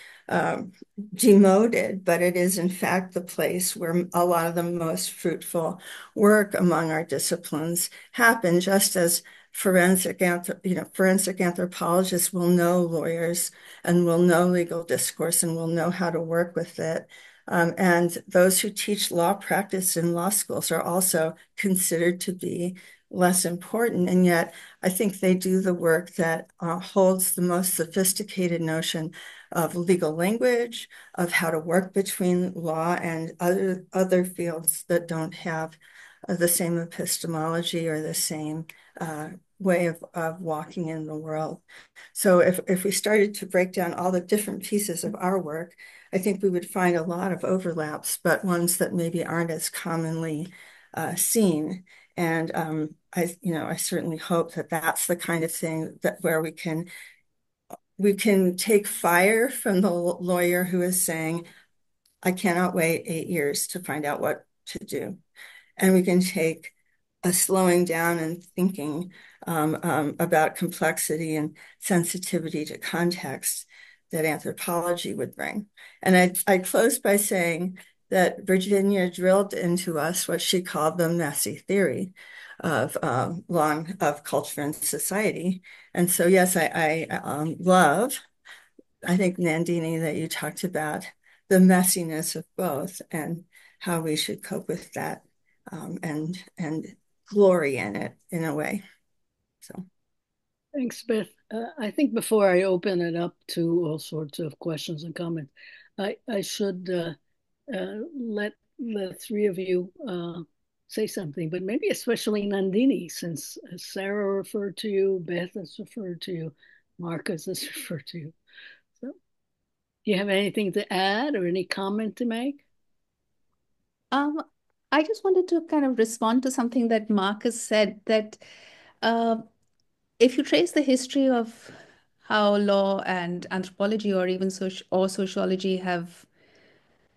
demoted, but it is in fact the place where a lot of the most fruitful work among our disciplines happen, just as forensic anthropologists will know lawyers and will know legal discourse and will know how to work with it. And those who teach law practice in law schools are also considered to be less important. And yet I think they do the work that holds the most sophisticated notion of legal language, of how to work between law and other fields that don't have the same epistemology or the same way of walking in the world. So if we started to break down all the different pieces of our work, I think we would find a lot of overlaps, but ones that maybe aren't as commonly seen. And I certainly hope that that's the kind of thing that where we can take fire from the lawyer who is saying, I cannot wait 8 years to find out what to do. And we can take a slowing down and thinking about complexity and sensitivity to context that anthropology would bring. And I close by saying that Virginia drilled into us what she called the messy theory of of culture and society. And so, yes, I love, I think, Nandini, that you talked about the messiness of both and how we should cope with that and glory in it in a way. So Thanks, Beth. I think before I open it up to all sorts of questions and comments, I should let the three of you say something, but maybe especially Nandini, since Sarah referred to you, Beth has referred to you, Markus has referred to you. So, do you have anything to add or any comment to make? I just wanted to kind of respond to something that Markus said, that if you trace the history of how law and anthropology or even sociology have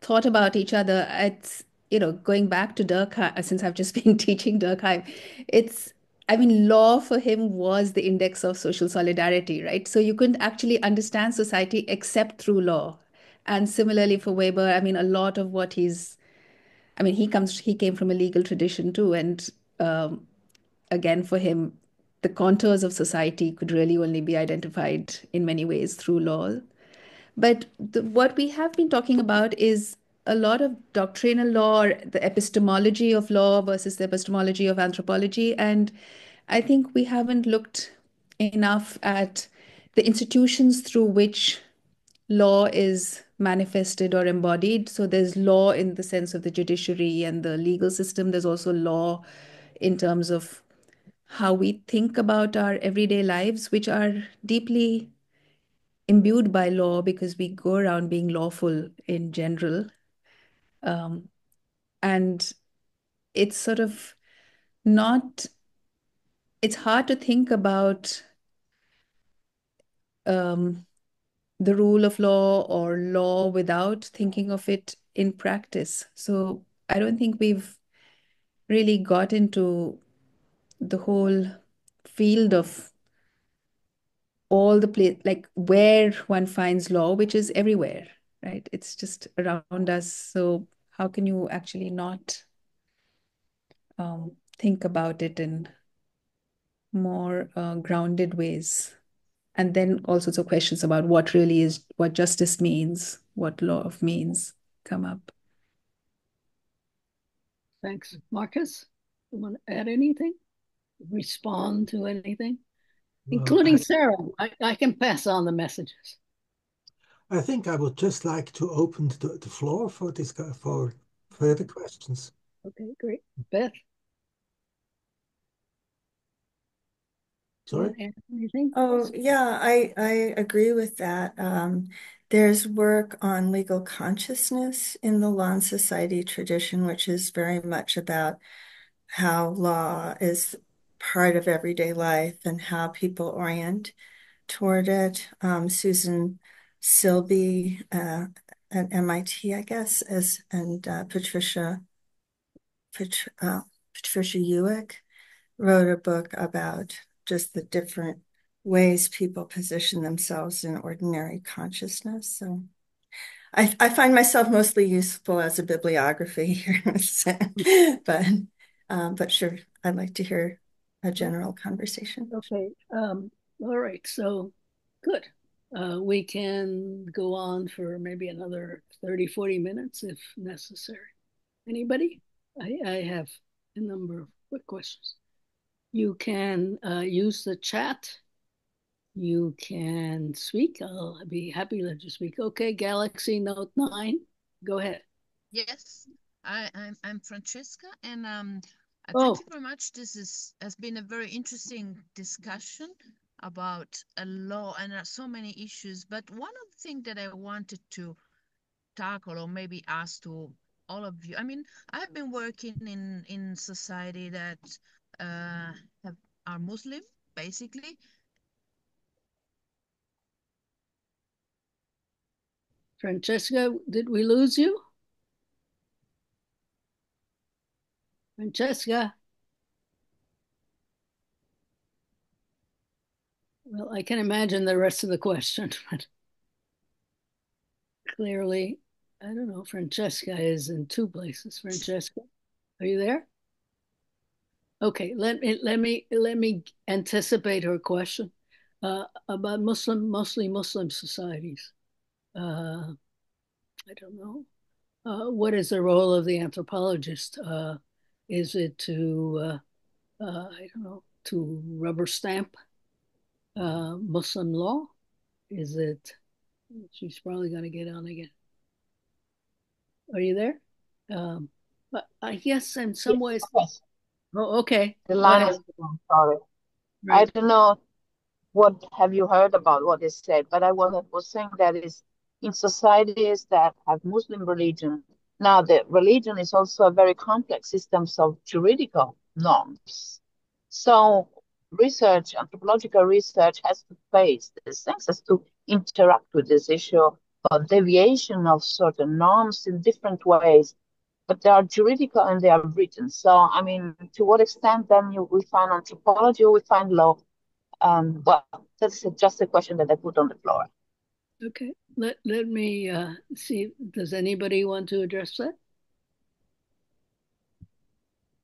thought about each other, it's, going back to Durkheim, since I've just been teaching Durkheim, I mean, law for him was the index of social solidarity, right? So you couldn't actually understand society except through law. And similarly for Weber, I mean, a lot of what he came from a legal tradition too. And again, for him, the contours of society could really only be identified in many ways through law. But what we have been talking about is a lot of doctrinal law, or the epistemology of law versus the epistemology of anthropology. And I think we haven't looked enough at the institutions through which law is manifested or embodied. So there's law in the sense of the judiciary and the legal system. There's also law in terms of how we think about our everyday lives, which are deeply imbued by law because we go around being lawful in general. And it's sort of not, it's hard to think about the rule of law or law without thinking of it in practice. So I don't think we've really got into the whole field of all the place, like where one finds law, which is everywhere, right? It's just around us. So how can you actually not think about it in more grounded ways? And then all sorts of questions about what really is, what justice means, what law means come up. Thanks. Markus, you want to add anything? Respond to anything? Including Sarah. I can pass on the messages. I think I would just like to open the floor for for further questions. Okay, great. Beth? Sorry? Anything? Oh, yeah, I agree with that. There's work on legal consciousness in the law and society tradition, which is very much about how law is part of everyday life and how people orient toward it. Susan Silby at MIT, I guess, and Patricia Ewick wrote a book about just the different ways people position themselves in ordinary consciousness. So I find myself mostly useful as a bibliography here, but sure, I'd like to hear a general conversation. Okay. All right. So good. We can go on for maybe another 30, 40 minutes if necessary. Anybody? I have a number of quick questions. You can use the chat. You can speak. I'll be happy to let you speak. Okay, Galaxy Note 9. Go ahead. Yes, I'm Francesca, and Oh, thank you very much. This has been a very interesting discussion about a law and so many issues. But one of the things that I wanted to tackle or maybe ask to all of you, I mean, I've been working in society that are Muslim, basically. Francesca, did we lose you? Francesca? Well, I can imagine the rest of the question, but clearly, I don't know. Francesca is in two places. Francesca, are you there? Okay, let me anticipate her question about mostly Muslim societies. I don't know. What is the role of the anthropologist? Is it to I don't know, to rubber stamp Muslim law? Is it? She's probably going to get on again. Are you there? But I guess in some ways. Yes, Oh, okay. the Go line ahead. is gone, sorry. I Right. don't know what have you heard about what is said, but I was saying that is in societies that have Muslim religion. Now, the religion is also a very complex systems of juridical norms. So research, anthropological research has to face these things, has to interact with this issue of deviation of certain norms in different ways, but they are juridical and they are written. So, I mean, to what extent then we find anthropology or we find law? Well, that's just a question that I put on the floor. Okay. Let me see. Does anybody want to address that?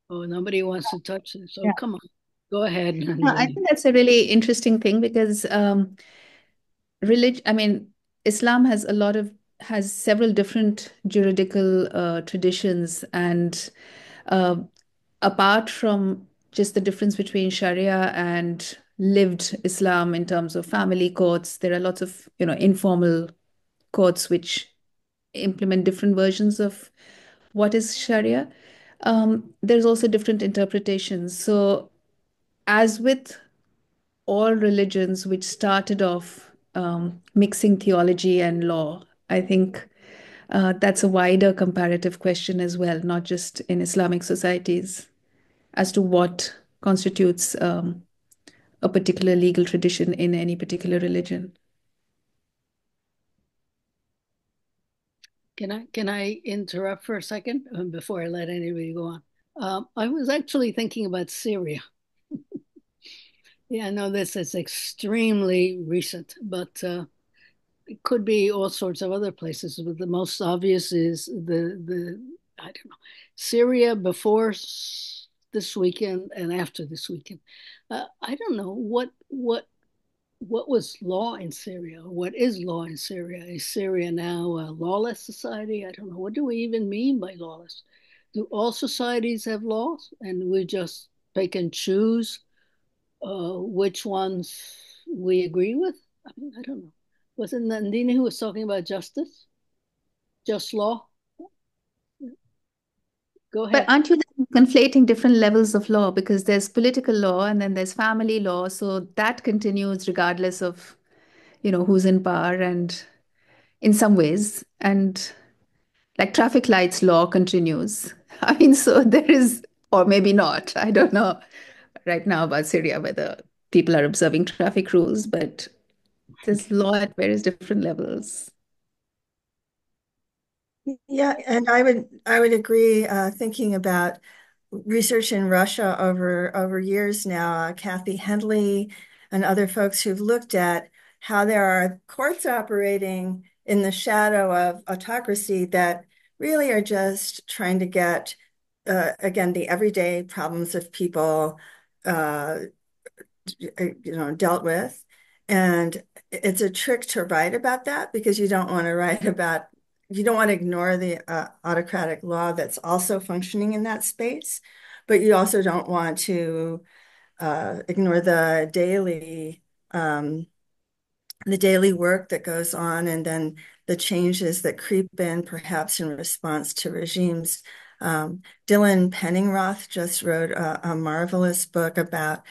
Oh, nobody wants to touch this. So Yeah. come on. Go ahead, No, I Nandini. think that's a really interesting thing because I mean, Islam has several different juridical traditions, and uh, apart from just the difference between Sharia and lived Islam in terms of family courts, there are lots of informal courts which implement different versions of what is Sharia. There's also different interpretations. So, as with all religions which started off mixing theology and law, I think that's a wider comparative question as well, not just in Islamic societies, as to what constitutes a particular legal tradition in any particular religion. Can I interrupt for a second before I let anybody go on? I was actually thinking about Syria. Yeah, I know this is extremely recent, but it could be all sorts of other places. But the most obvious is the I don't know, Syria before this weekend and after this weekend. I don't know what was law in Syria? What is law in Syria? Is Syria now a lawless society? I don't know. What do we even mean by lawless? Do all societies have laws and we just pick and choose which ones we agree with? I mean, I don't know. Was it Nandini who was talking about justice? Just law? Go But ahead. aren't you then conflating different levels of law? Because there's political law and then there's family law. So that continues regardless of, who's in power and in some ways. And like traffic lights law continues. I mean, so there is, or maybe not. I don't know right now about Syria whether people are observing traffic rules, but there's law at various different levels. Yeah, and I would agree. Thinking about research in Russia over years now, Kathy Hendley and other folks who've looked at how there are courts operating in the shadow of autocracy that really are just trying to get again the everyday problems of people dealt with. And it's a trick to write about that because you don't want to ignore the autocratic law that's also functioning in that space, but you also don't want to ignore the daily work that goes on, and then the changes that creep in, perhaps in response to regimes. Dylan Penningroth just wrote a marvelous book about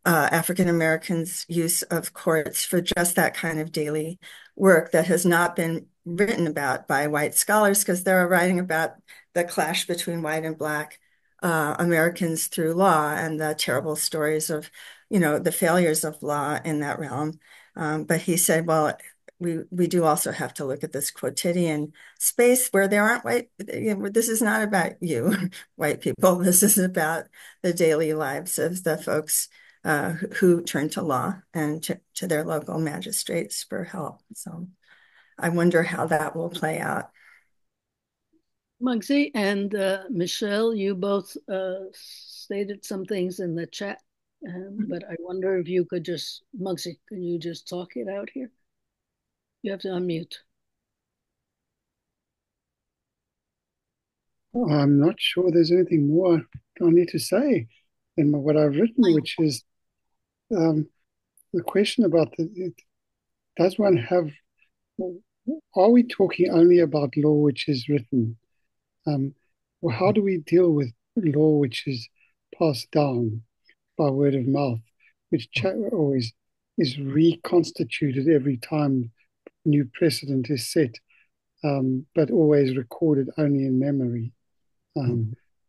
African Americans' use of courts for just that kind of daily work that has not been written about by white scholars because they're writing about the clash between white and Black Americans through law and the terrible stories of, the failures of law in that realm. But he said, well, we do also have to look at this quotidian space where there aren't white, this is not about you, white people. This is about the daily lives of the folks who turn to law and to their local magistrates for help. So I wonder how that will play out. Muggsy and Michel, you both stated some things in the chat, but I wonder if you could just, Muggsy, can you just talk it out here? You have to unmute. I'm not sure there's anything more I need to say than what I've written, which is the question about does one have, are we talking only about law which is written? Or how do we deal with law which is passed down by word of mouth, which always is reconstituted every time new precedent is set, but always recorded only in memory,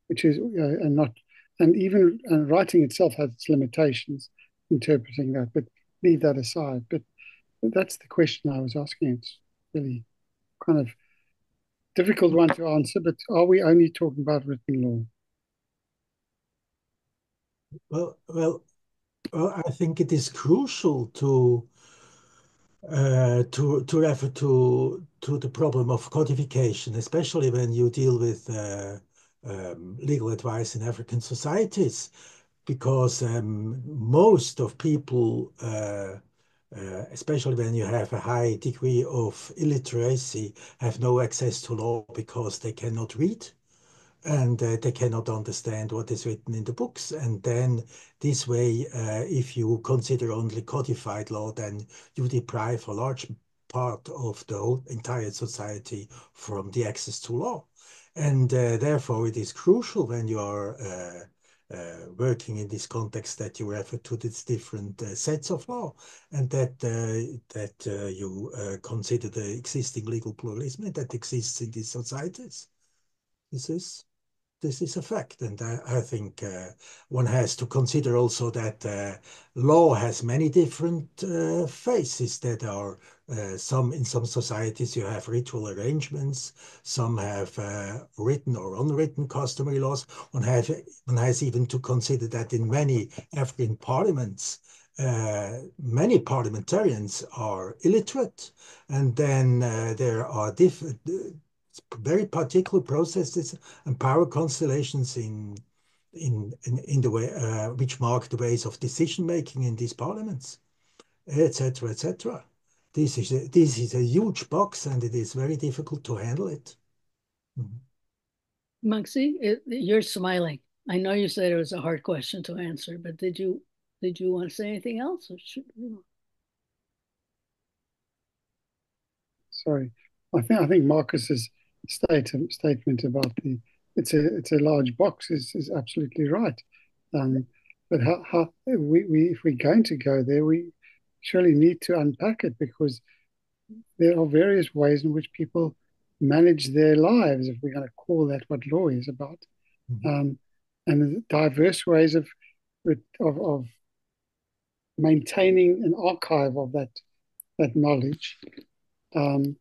which is and writing itself has its limitations, interpreting that, but leave that aside. But that's the question I was asking. It's really kind of difficult one to answer, but are we only talking about written law? Well, I think it is crucial to refer to the problem of codification, especially when you deal with legal advice in African societies, because most of people, especially when you have a high degree of illiteracy, have no access to law because they cannot read and they cannot understand what is written in the books. And then this way, if you consider only codified law, then you deprive a large part of the whole entire society from the access to law. And therefore, it is crucial when you are working in this context that you refer to these different sets of law, and that you consider the existing legal pluralism that exists in these societies. This is a fact, and I think one has to consider also that law has many different phases. That are in some societies you have ritual arrangements, some have written or unwritten customary laws. One has even to consider that in many African parliaments, many parliamentarians are illiterate, and then there are different very particular processes and power constellations in the way which mark the ways of decision making in these parliaments, etc., etc. This is a huge box, and it is very difficult to handle it. Muggsy, you're smiling. I know you said it was a hard question to answer, but did you want to say anything else? Or Sorry, I think Markus's statement about it's a large box is absolutely right. But how if we're going to go there, we surely need to unpack it, because there are various ways in which people manage their lives, if we're going to call that what law is about, and diverse ways of maintaining an archive of that knowledge, and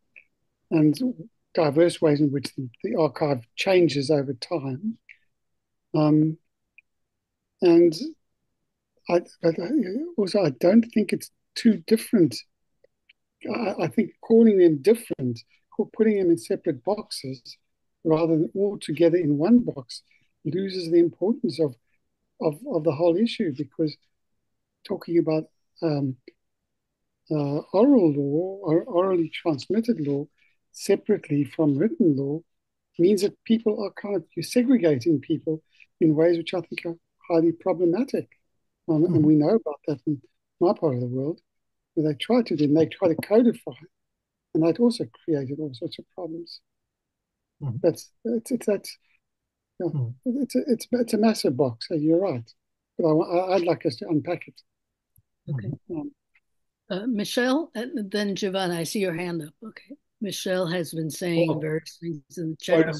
diverse ways in which the archive changes over time. And but also, I don't think it's too different. I think calling them different, putting them in separate boxes rather than all together in one box, loses the importance of the whole issue, because talking about oral law or orally transmitted law separately from written law means that people are you're segregating people in ways which I think are highly problematic. And we know about that in my part of the world, where they try to codify, and that also created all sorts of problems. It's a massive box. So you're right, but I'd like us to unpack it. Okay. Michel, and then Giovanna. I see your hand up. Okay. Michel has been saying various things in the chat room.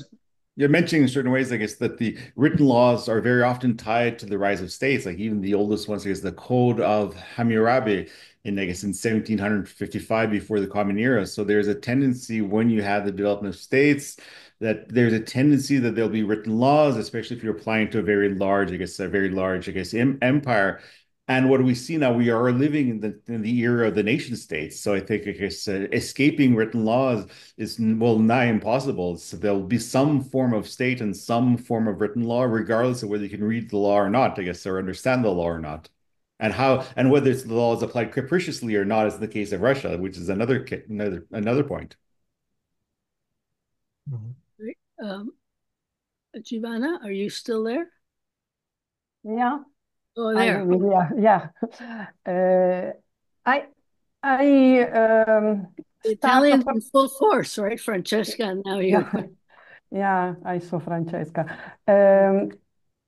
You're mentioning in certain ways, I guess, that the written laws are very often tied to the rise of states. Like even the oldest ones, I guess, the Code of Hammurabi in 1755 before the Common Era. So there's a tendency when you have the development of states that there's a tendency that there'll be written laws, especially if you're applying to a very large, empire. And what do we see now? We are living in the era of the nation states. So I think, escaping written laws is, well, nigh impossible. So there'll be some form of state and some form of written law, regardless of whether you can read the law or not, I guess, or understand the law or not. And whether the law is applied capriciously or not, is the case of Russia, which is another point. Giovanna, are you still there? Yeah. Oh, there. Yeah. Italians in full force, right, Francesca? And now you. Yeah, I saw Francesca.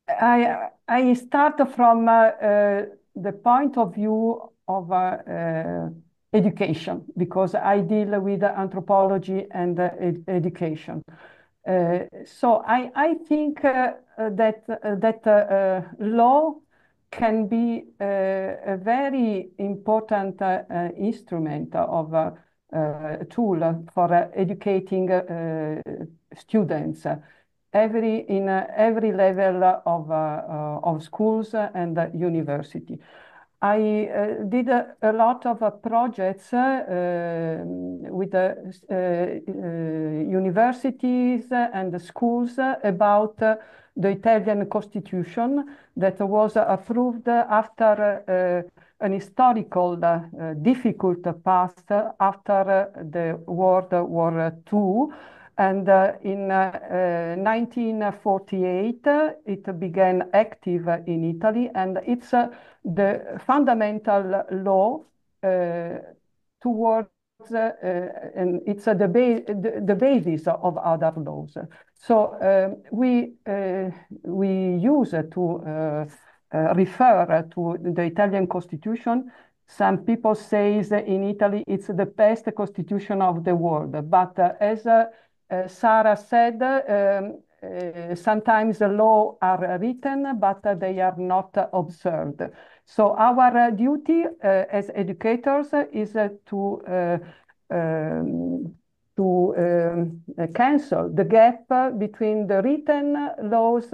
I start from the point of view of education, because I deal with anthropology and education. So I think that law can be a very important instrument of tool for educating students in every level of schools and university. I did a lot of projects with universities and schools about the Italian Constitution that was approved after an historical difficult past after the World War II. And in 1948, it began active in Italy, and it's the fundamental law towards, and it's the basis of other laws. So we use to refer to the Italian Constitution. Some people say in Italy it's the best constitution of the world, but as Sarah said, sometimes the laws are written, but they are not observed. So our duty as educators is to cancel the gap between the written laws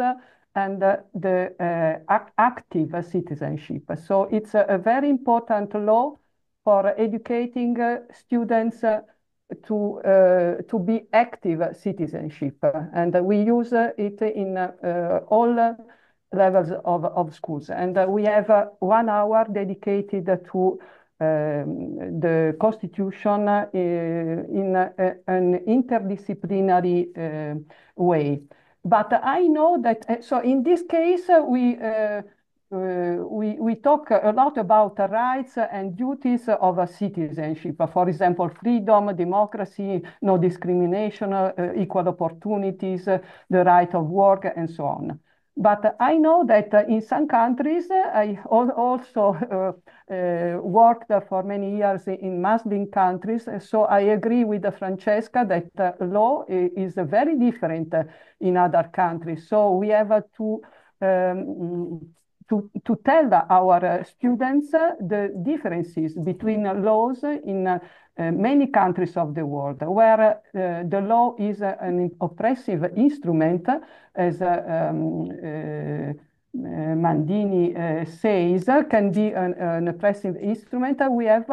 and the active citizenship. So it's a very important law for educating students to be active citizenship, and we use it in all levels of schools. And we have 1 hour dedicated to the Constitution in an interdisciplinary way. But I know that, so in this case, we talk a lot about the rights and duties of a citizenship. For example, freedom, democracy, no discrimination, equal opportunities, the right of work, and so on. But I know that in some countries, I also worked for many years in Muslim countries. So I agree with Francesca that law is very different in other countries. So we have to tell our students the differences between laws in many countries of the world, where the law is an oppressive instrument, as Nandini says, can be an oppressive instrument. We have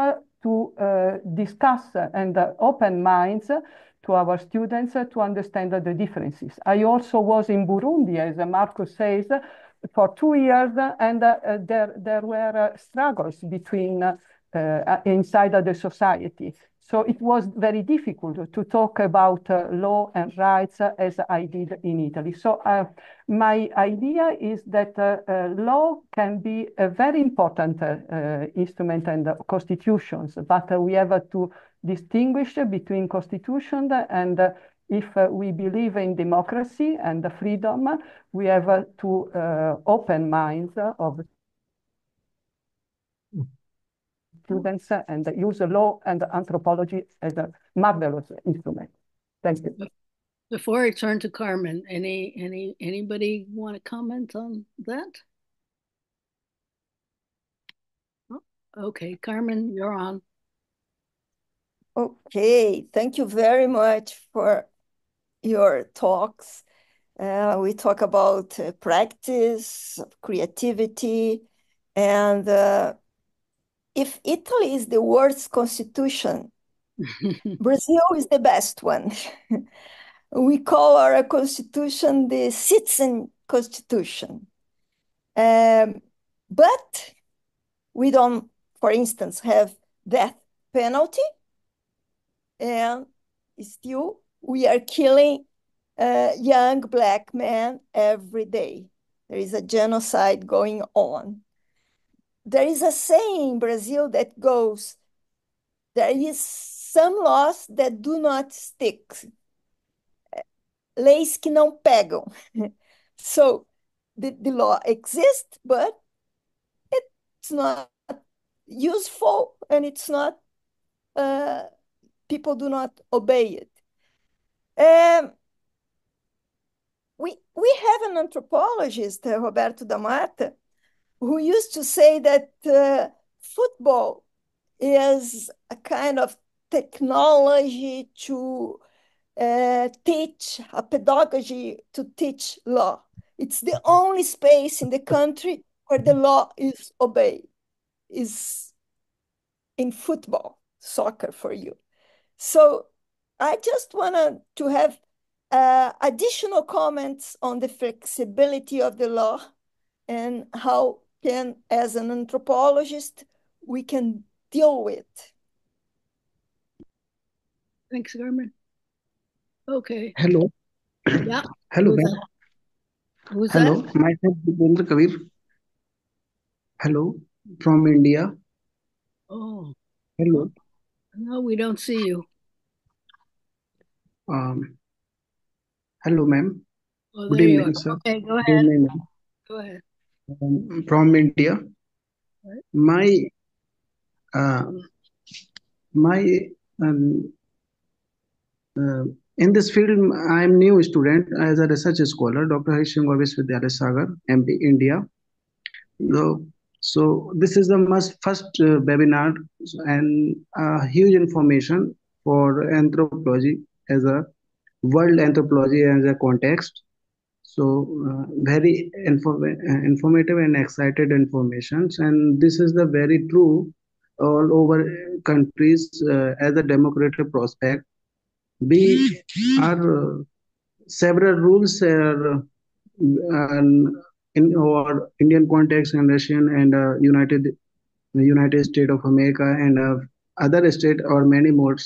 to discuss and open minds to our students to understand the differences. I also was in Burundi, as Markus says, for 2 years, and there were struggles between inside of the society. So it was very difficult to talk about law and rights as I did in Italy. So my idea is that law can be a very important instrument and constitutions, but we have to distinguish between constitution and if we believe in democracy and freedom, we have to open minds of students and use law and anthropology as a marvelous instrument. Thank you. Before I turn to Carmen, anybody want to comment on that? Oh, okay, Carmen, you're on. Okay, thank you very much for your talks. We talk about practice, creativity, and if Italy is the worst constitution, Brazil is the best one. We call our constitution the citizen constitution. But we don't, for instance, have death penalty, and still we are killing young Black men every day. There is a genocide going on. There is a saying in Brazil that goes, there is some laws that do not stick. Leis que não pegam. So the law exists, but it's not useful and it's not, people do not obey it. We have an anthropologist, Roberto da Mata, who used to say that football is a kind of technology to teach, a pedagogy to teach law. It's the only space in the country where the law is obeyed, is in football, soccer for you. So I just wanted to have additional comments on the flexibility of the law and how can, as an anthropologist, we can deal with. Thanks, Carmen. Okay. Hello. Yeah. Hello, Who's ma'am. that? Who's Hello, that? myself Jitendra Kabir. Hello, from India. Oh, Hello. no, we don't see you. Hello, ma'am. Oh, Good there you are. evening, sir. Okay, go Good ahead. evening, ma'am. Go ahead. From India. Right. My in this field, I'm new student as a research scholar, Dr. Harisham Vidyalaya Sagar, MP, India. So this is the first webinar and huge information for anthropology as a world anthropology as a context. So very informative and excited informations, and this is the very true all over countries as a democratic prospect. We are several rules in our Indian context and Russian and United States of America and other states or many more.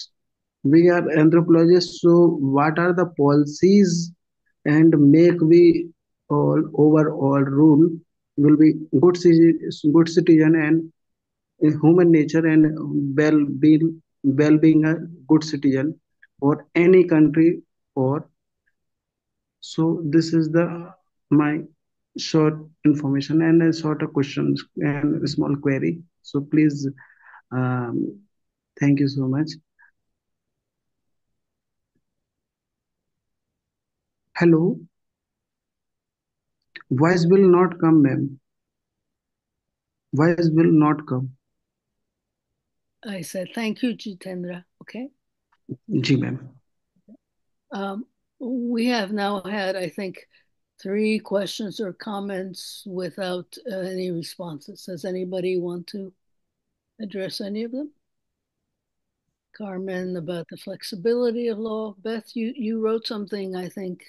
We are anthropologists, so what are the policies and make we all overall rule will be good citizen and human nature and well-being a good citizen for any country or so this is the my short information and a sort of questions and a small query. So please, thank you so much. Hello. Voice will not come, ma'am. Voice will not come. I said, thank you, Jitendra. Okay. Ji, ma'am. We have now had, I think, 3 questions or comments without any responses. Does anybody want to address any of them? Carmen, about the flexibility of law. Beth, you wrote something, I think,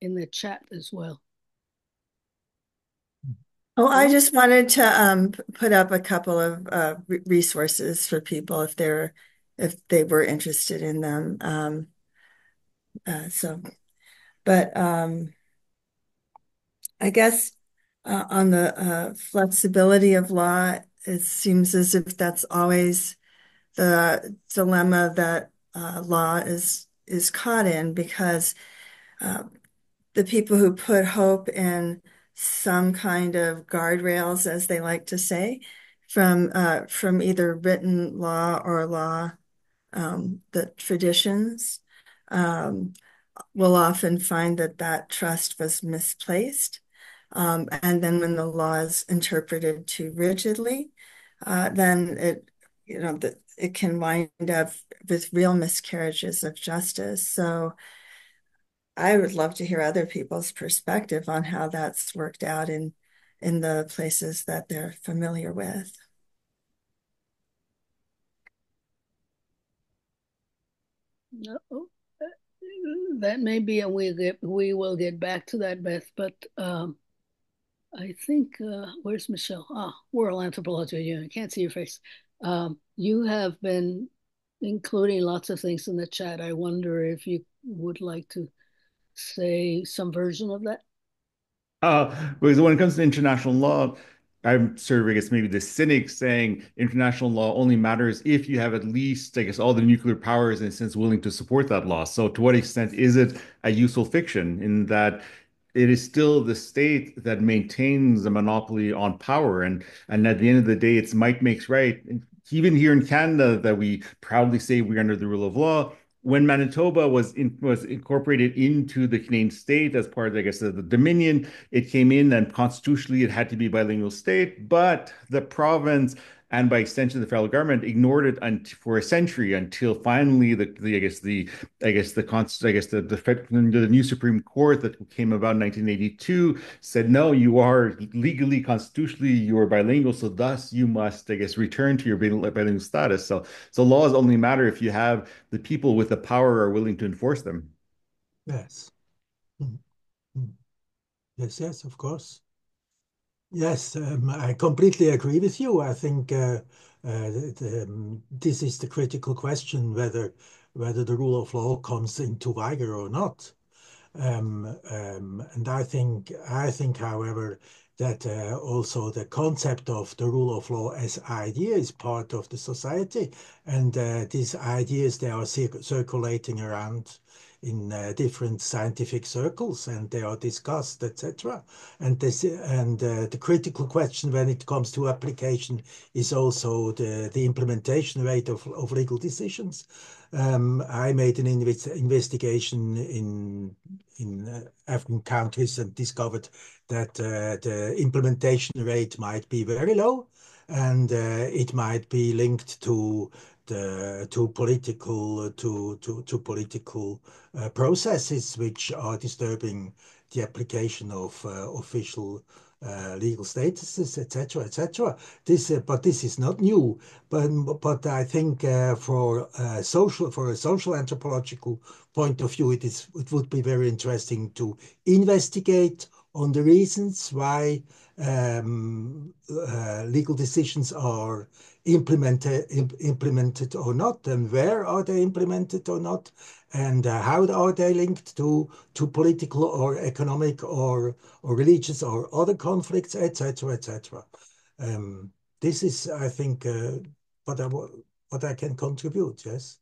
in the chat as well. Oh, I just wanted to put up a couple of resources for people if they were interested in them. But I guess on the flexibility of law, it seems as if that's always the dilemma that law is caught in, because the people who put hope in some kind of guardrails, as they like to say, from either written law or law, the traditions, will often find that trust was misplaced. And then when the law is interpreted too rigidly, then it can wind up with real miscarriages of justice. So I would love to hear other people's perspective on how that's worked out in the places that they're familiar with. No, that may be, and we will get back to that, Beth. But I think where's Michel? World Anthropology Union. I can't see your face. You have been including lots of things in the chat. I wonder if you would like to say some version of that. Because when it comes to international law, I'm sort of, I guess, maybe the cynic saying international law only matters if you have at least, I guess, all the nuclear powers in a sense willing to support that law. So to what extent is it a useful fiction in that it is still the state that maintains a monopoly on power, and at the end of the day, it's might makes right. Even here in Canada, that we proudly say we're under the rule of law. When Manitoba was incorporated into the Canadian state as part of, I guess, the Dominion, it came in and constitutionally it had to be a bilingual state, but the province and by extension the federal government ignored it for a century until finally the new Supreme Court that came about in 1982 said no, you are legally constitutionally you are bilingual, so thus you must, I guess, return to your bilingual status. So laws only matter if you have the people with the power are willing to enforce them. Yes. Yes, of course. Yes, I completely agree with you. I think this is the critical question, whether the rule of law comes into vigor or not. And I think, however, that also the concept of the rule of law as idea is part of the society, and these ideas, they are circulating around in different scientific circles, and they are discussed, etc. And the critical question when it comes to application is also the implementation rate of legal decisions. I made an investigation in African countries and discovered that the implementation rate might be very low, and it might be linked to political processes which are disturbing the application of official legal statuses, etc., etc. But this is not new. But I think for a social anthropological point of view, it would be very interesting to investigate on the reasons why legal decisions are implemented or not, and where are they implemented or not, and how are they linked to political or economic or religious or other conflicts, etc., etc. This is, I think, what I can contribute. Yes.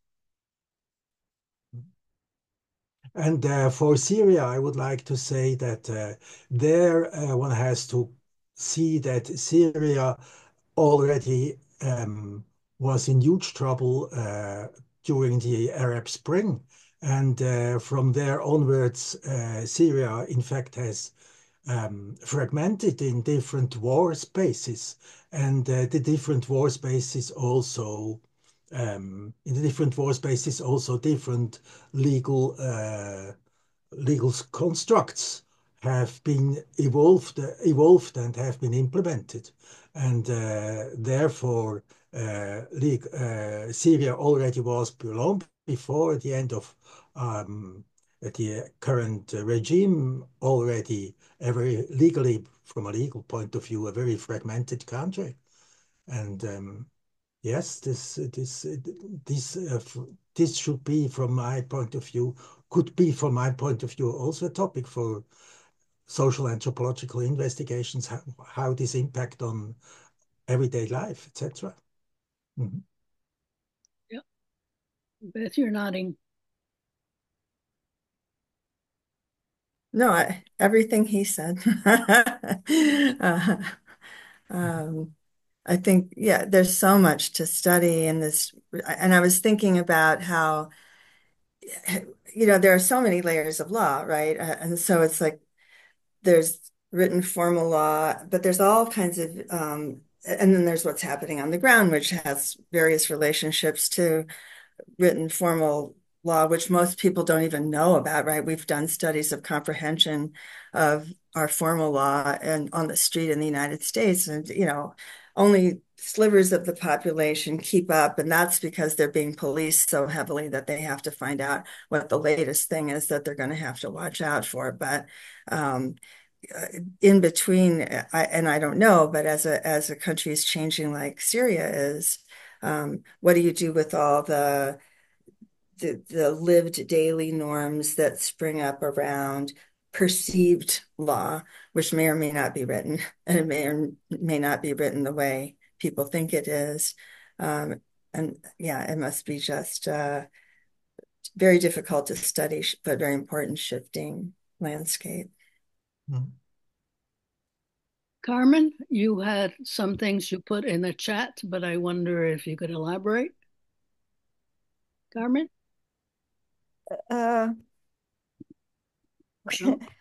And for Syria, I would like to say that there one has to see that Syria already was in huge trouble during the Arab Spring. And from there onwards, Syria, in fact, has fragmented in different war spaces. And the different war spaces also in the different war spaces also different legal constructs have been evolved and have been implemented, and therefore Syria already was long before the end of the current regime already legally, from a legal point of view, a very fragmented country. And yes, this should be, from my point of view, could be, from my point of view, also a topic for social anthropological investigations, how this impact on everyday life, etc. Mm-hmm. Yeah. Beth, you're nodding. No, everything he said. I think, yeah, there's so much to study in this. And I was thinking about how, there are so many layers of law, right? And so it's like there's written formal law, but there's all kinds of, and then there's what's happening on the ground, which has various relationships to written formal law, which most people don't even know about, right? We've done studies of comprehension of our formal law and on the street in the United States, and only slivers of the population keep up, and that's because they're being policed so heavily that they have to find out what the latest thing is that they're going to have to watch out for. But in between, I don't know, but as a country is changing like Syria is, what do you do with all the lived daily norms that spring up around perceived law, which may or may not be written, and it may or may not be written the way people think it is. And yeah, it must be just very difficult to study, but very important shifting landscape. Mm-hmm. Carmen, you had some things you put in the chat, but I wonder if you could elaborate. Carmen?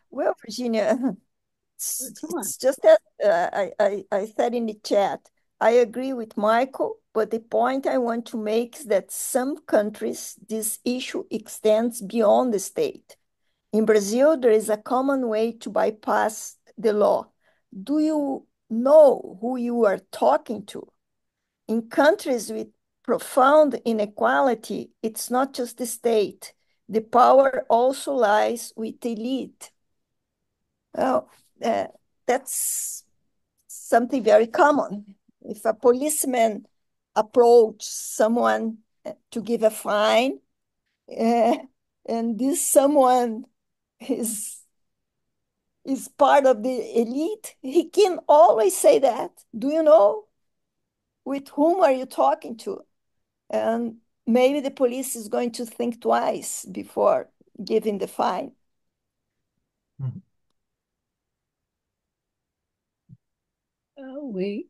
Well, Virginia, it's just that I said in the chat, I agree with Michael, but the point I want to make is that some countries, this issue extends beyond the state. In Brazil, there is a common way to bypass the law. Do you know who you are talking to? In countries with profound inequality, it's not just the state. The power also lies with the elite. Well, that's something very common. If a policeman approaches someone to give a fine, and this someone is part of the elite, he can always say that. Do you know with whom are you talking to? And maybe the police is going to think twice before giving the fine. Mm-hmm. We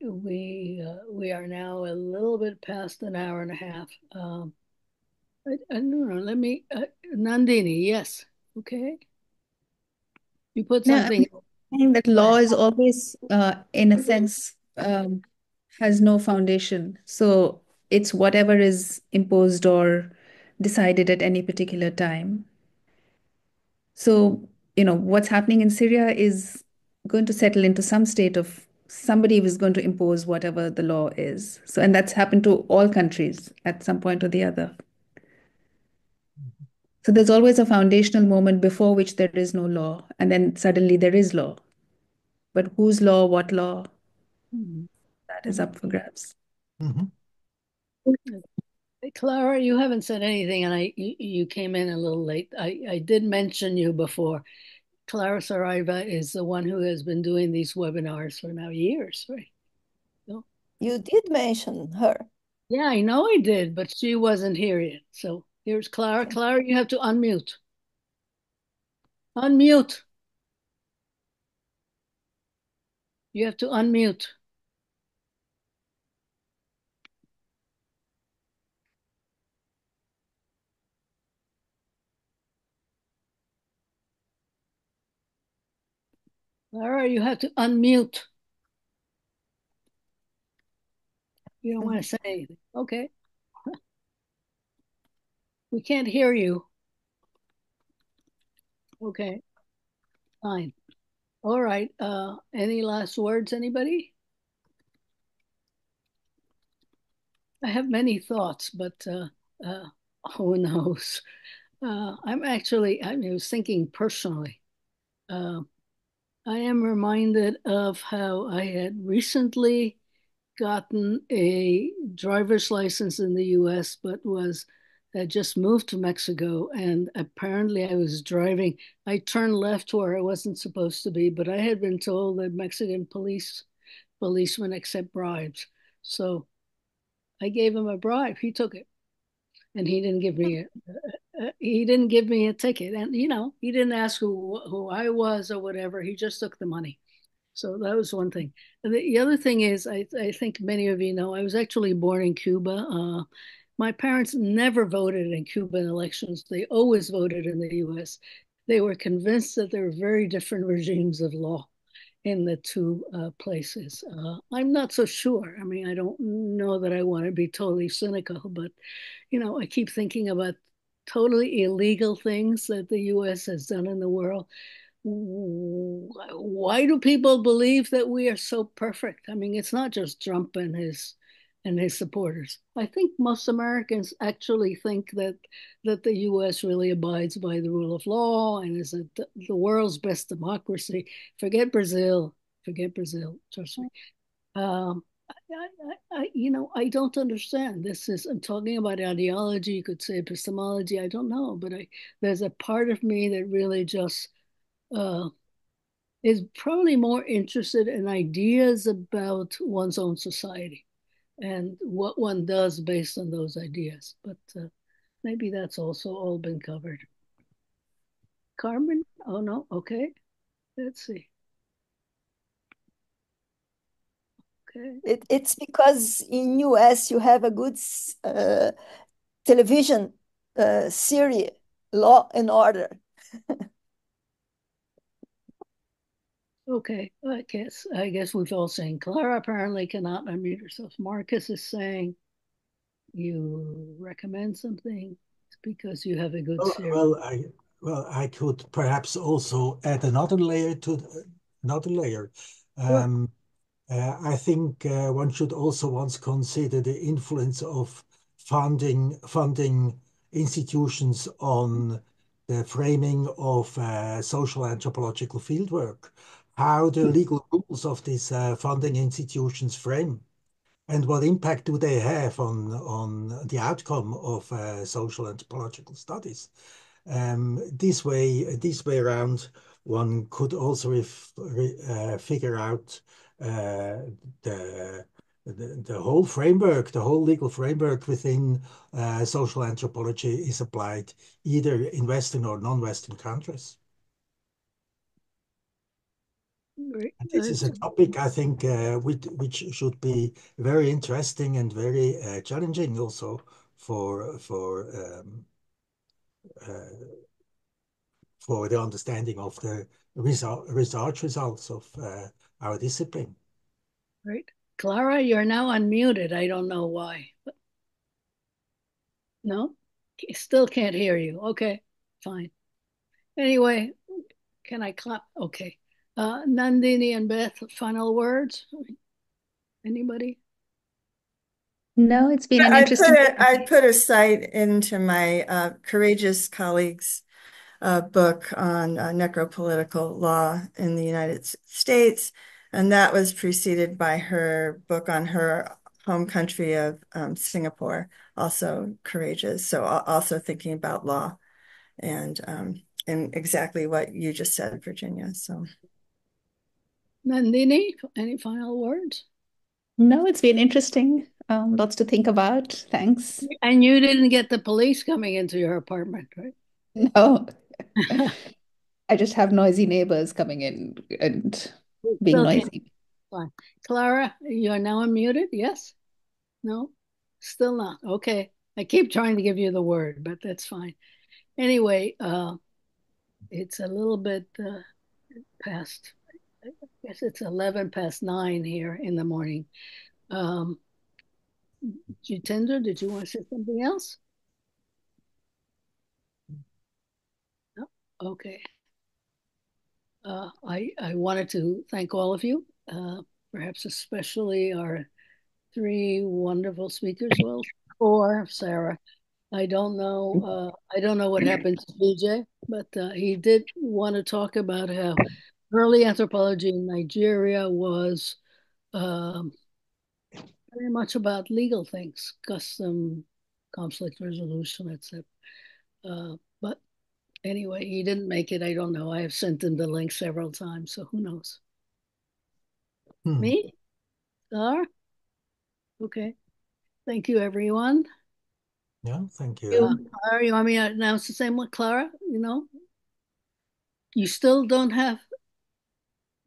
are now a little bit past an hour and a half. I don't know. Let me, Nandini. Yes. Okay. You put something. No, I'm saying that law is always, in a sense, has no foundation. So it's whatever is imposed or decided at any particular time. So, what's happening in Syria is going to settle into some state of somebody is going to impose whatever the law is. So, and that's happened to all countries at some point or the other. So there's always a foundational moment before which there is no law, and then suddenly there is law. But whose law, what law, that is up for grabs. Mm-hmm. Clara, you haven't said anything, and you came in a little late. I did mention you before. Clara Saraiva is the one who has been doing these webinars for now years, right? So, you did mention her. Yeah, I know I did, but she wasn't here yet. So here's Clara. Okay. Clara, you have to unmute. Unmute. You have to unmute. Clara, you have to unmute. You don't want to say anything. Okay. We can't hear you. Okay. Fine. All right. Any last words, anybody? I have many thoughts, but who knows? I was thinking personally. I am reminded of how I had recently gotten a driver's license in the US, but had just moved to Mexico. And apparently I was driving. I turned left where I wasn't supposed to be, but I had been told that Mexican policemen accept bribes. So I gave him a bribe. He took it. And he didn't give me a ticket. And, he didn't ask who I was or whatever. He just took the money. So that was one thing. The other thing is, I think many of you know, I was actually born in Cuba. My parents never voted in Cuban elections. They always voted in the US. They were convinced that there were very different regimes of law in the two places. I'm not so sure. I mean, I don't know that I want to be totally cynical, but, I keep thinking about totally illegal things that the US has done in the world. Why do people believe that we are so perfect? I mean, it's not just Trump and his supporters. I think most Americans actually think that the U.S. really abides by the rule of law and is the world's best democracy. Forget Brazil. Trust me. I don't understand. I'm talking about ideology. You could say epistemology. I don't know, but there's a part of me that really just is probably more interested in ideas about one's own society and what one does based on those ideas. But maybe that's also all been covered. Carmen? Oh, no. Okay. Let's see. Okay. It's because in US you have a good television series, Law and Order. Okay, I guess we've all seen. Clara apparently cannot unmute herself. Markus is saying you recommend something because you have a good series. I could perhaps also add another layer to another layer. Sure. I think one should also once consider the influence of funding institutions on the framing of social anthropological fieldwork, how the legal rules of these funding institutions frame, and what impact do they have on the outcome of social anthropological studies. This way around, one could also figure out the whole framework, the whole legal framework within social anthropology is applied either in Western or non-Western countries. Great. This is a topic I think which should be very interesting and very challenging also for the understanding of the research results of our discipline. Right. Clara, you're now unmuted. I don't know why. No? Still can't hear you. Okay, fine. Anyway, can I clap? Okay. Nandini and Beth, final words? Anybody? No, it's been an interesting. I put a cite into my courageous colleagues' book on necropolitical law in the United States, and that was preceded by her book on her home country of Singapore, also courageous. So also thinking about law and exactly what you just said, Virginia. So, Nandini, any final words? No, it's been interesting. Lots to think about. Thanks. And you didn't get the police coming into your apartment, right? No. I just have noisy neighbors coming in and being noisy. Fine. Clara, you are now unmuted? Yes? No? Still not. Okay. I keep trying to give you the word, but that's fine. Anyway, it's a little bit past, I guess it's 11 past 9 here in the morning. Jitendra, did you want to say something else? No? Okay. I wanted to thank all of you, perhaps especially our 3 wonderful speakers. Well, 4, Sarah. I don't know. I don't know what happened to BJ, but he did want to talk about how early anthropology in Nigeria was um, very much about legal things, custom, conflict resolution, etc. But anyway, he didn't make it. I don't know. I have sent him the link several times, so who knows? Me? Star? Okay. Thank you, everyone. Yeah, thank you. Clara, you want me to announce the same one, Clara? You know, you still don't have.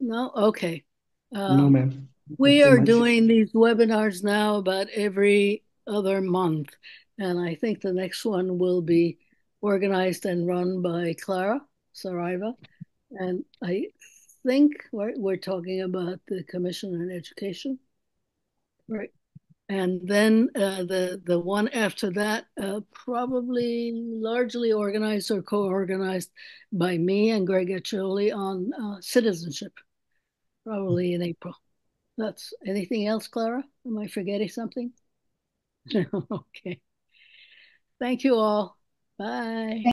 No? Okay. No, ma'am. Thank you We so are much. doing these webinars now about every other month. And I think the next one will be organized and run by Clara Saraiva. And I think we're talking about the Commission on Education. Right. And then the one after that, probably largely organized or co-organized by me and Greg Etcholi on citizenship, probably in April. That's anything else, Clara? Am I forgetting something? Okay. Thank you all. Bye.